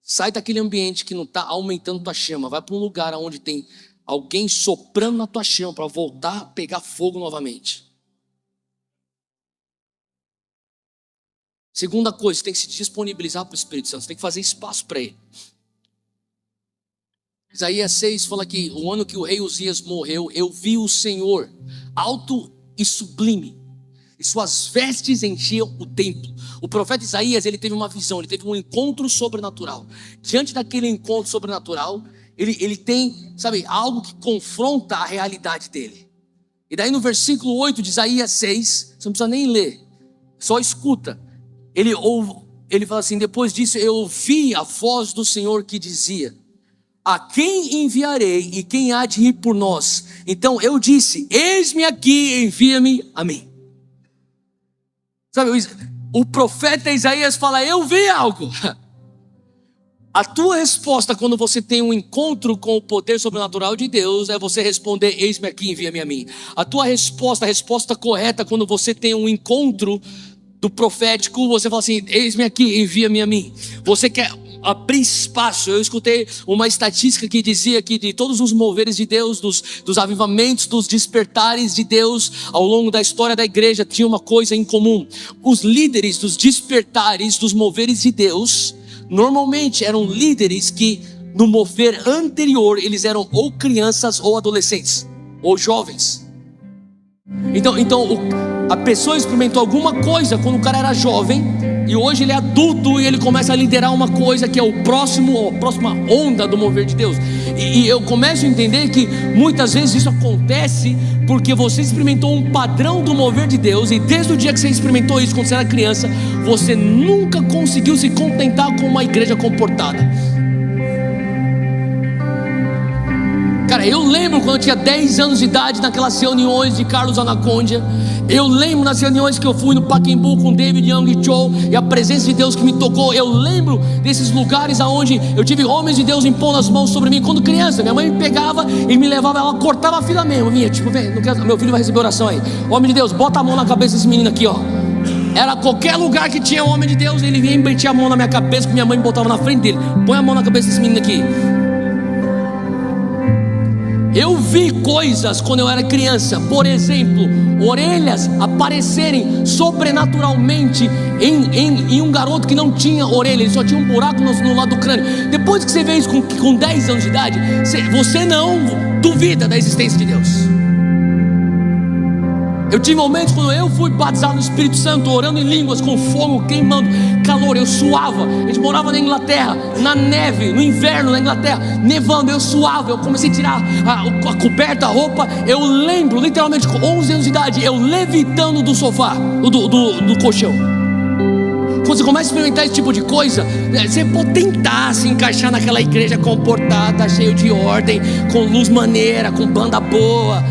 Sai daquele ambiente que não está aumentando tua chama. Vai para um lugar onde tem alguém soprando na tua chama para voltar a pegar fogo novamente. Segunda coisa, você tem que se disponibilizar para o Espírito Santo. Você tem que fazer espaço para ele. Isaías 6 fala que o ano que o rei Uzias morreu, eu vi o Senhor alto e sublime, e suas vestes enchiam o templo. O profeta Isaías, ele teve uma visão, ele teve um encontro sobrenatural. Diante daquele encontro sobrenatural, ele tem, sabe, algo que confronta a realidade dele. E daí no versículo 8 de Isaías 6, você não precisa nem ler, só escuta. Ele fala assim: depois disso eu ouvi a voz do Senhor que dizia: a quem enviarei e quem há de ir por nós? Então eu disse: eis-me aqui, envia-me a mim. Sabe, o profeta Isaías fala: eu vi algo. A tua resposta quando você tem um encontro com o poder sobrenatural de Deus é você responder: eis-me aqui, envia-me a mim. A tua resposta, a resposta correta quando você tem um encontro do profético, você fala assim: eis-me aqui, envia-me a mim. Você quer abrir espaço. Eu escutei uma estatística que dizia que de todos os moveres de Deus, dos avivamentos, dos despertares de Deus ao longo da história da igreja, tinha uma coisa em comum: os líderes dos despertares, dos moveres de Deus, normalmente eram líderes que no mover anterior eles eram ou crianças ou adolescentes ou jovens. Então a pessoa experimentou alguma coisa quando o cara era jovem, e hoje ele é adulto e ele começa a liderar uma coisa que é a próxima onda do mover de Deus. E eu começo a entender que muitas vezes isso acontece porque você experimentou um padrão do mover de Deus, e desde o dia que você experimentou isso quando você era criança, você nunca conseguiu se contentar com uma igreja comportada. Cara, eu lembro quando eu tinha 10 anos de idade, naquelas reuniões de Carlos Anacondia. Eu lembro nas reuniões que eu fui no Pacaembu com David Young Cho, e a presença de Deus que me tocou. Eu lembro desses lugares onde eu tive homens de Deus impondo as mãos sobre mim. Quando criança, minha mãe me pegava e me levava, ela cortava a fila mesmo. Vinha, tipo, vem, meu filho vai receber oração aí. Homem de Deus, bota a mão na cabeça desse menino aqui, ó. Era qualquer lugar que tinha um homem de Deus, ele vinha e metia a mão na minha cabeça, que minha mãe me botava na frente dele. Põe a mão na cabeça desse menino aqui. Eu vi coisas quando eu era criança, por exemplo, orelhas aparecerem sobrenaturalmente em um garoto que não tinha orelha, ele só tinha um buraco no lado do crânio. Depois que você vê isso com 10 anos de idade, você não duvida da existência de Deus. Eu tive momentos quando eu fui batizado no Espírito Santo, orando em línguas, com fogo queimando, calor, eu suava. A gente morava na Inglaterra, na neve, no inverno na Inglaterra, nevando, eu suava. Eu comecei a tirar a coberta, a roupa. Eu lembro, literalmente com 11 anos de idade, eu levitando do sofá, do colchão. Quando você começa a experimentar esse tipo de coisa, você pode tentar se encaixar naquela igreja comportada, cheio de ordem, com luz maneira, com banda boa,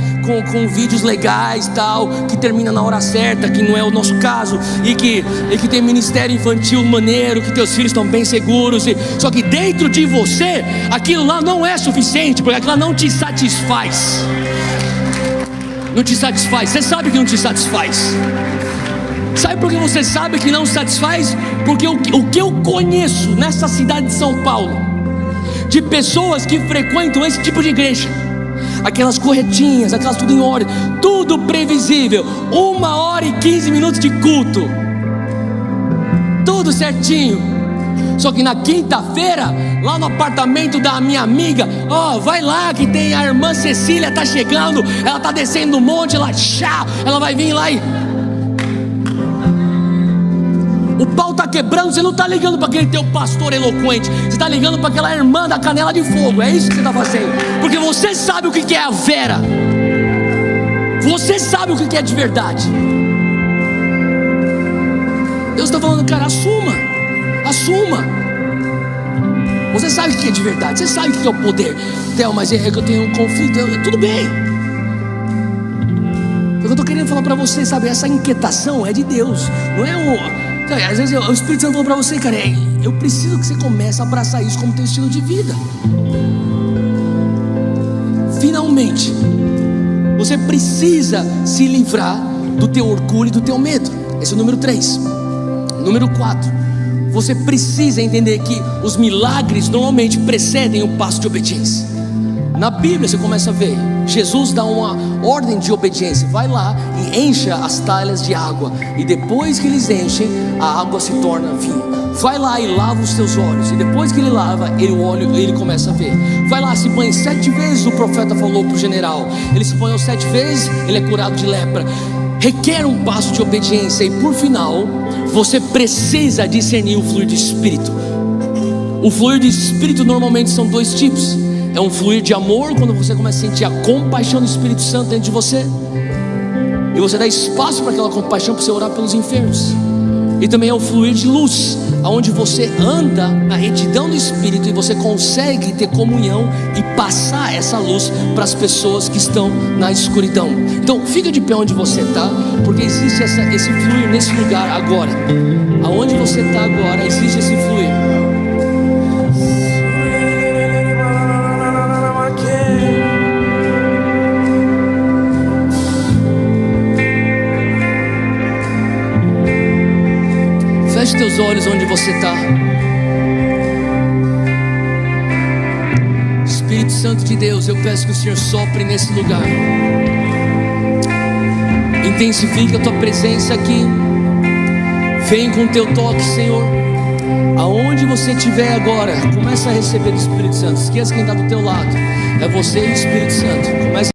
com vídeos legais tal, que termina na hora certa, que não é o nosso caso, e que tem ministério infantil maneiro, que teus filhos estão bem seguros, só que dentro de você, aquilo lá não é suficiente, porque aquilo lá não te satisfaz. Não te satisfaz, você sabe que não te satisfaz. Sabe por que você sabe que não satisfaz? Porque o que eu conheço nessa cidade de São Paulo, de pessoas que frequentam esse tipo de igreja, aquelas corretinhas, aquelas tudo em ordem, tudo previsível. 1h15 de culto, tudo certinho. Só que na quinta-feira, lá no apartamento da minha amiga, vai lá que tem a irmã Cecília, tá chegando, ela tá descendo no monte, ela vai vir lá e o pau tá quebrando. Você não tá ligando para aquele teu pastor eloquente, você tá ligando para aquela irmã da canela de fogo. É isso que você tá fazendo, porque você sabe o que é a Vera, você sabe o que é de verdade. Deus está falando, cara, assuma. Você sabe o que é de verdade, você sabe o que é o poder. Theo, mas é que eu tenho um conflito. Tudo bem. O que eu estou querendo falar para você, sabe, essa inquietação é de Deus, não é às vezes o Espírito Santo falou para você, cara, eu preciso que você comece a abraçar isso como teu estilo de vida. Finalmente, você precisa se livrar do teu orgulho e do teu medo. Esse é o número 3. Número 4, você precisa entender que os milagres normalmente precedem o passo de obediência. Na Bíblia você começa a ver, Jesus dá uma ordem de obediência: vai lá e encha as talhas de água, e depois que eles enchem, a água se torna vinho. Vai lá e lava os teus olhos, e depois que ele lava, ele começa a ver. Vai lá, se banhe 7 vezes, o profeta falou para o general. Ele se banhou 7 vezes, ele é curado de lepra. Requer um passo de obediência. E por final, você precisa discernir o fluir do Espírito. O fluir do Espírito normalmente são 2 tipos. É um fluir de amor, quando você começa a sentir a compaixão do Espírito Santo dentro de você, e você dá espaço para aquela compaixão, para você orar pelos enfermos. E também é o fluir de luz, onde você anda na retidão do Espírito e você consegue ter comunhão e passar essa luz para as pessoas que estão na escuridão. Então fica de pé onde você está, porque existe esse fluir nesse lugar agora. Aonde você está agora, existe esse fluir. Feche teus olhos onde você está. Espírito Santo de Deus, eu peço que o Senhor sopre nesse lugar. Intensifique a tua presença aqui. Vem com o teu toque, Senhor. Aonde você estiver agora, começa a receber do Espírito Santo. Esqueça quem está do teu lado. É você e o Espírito Santo. Começa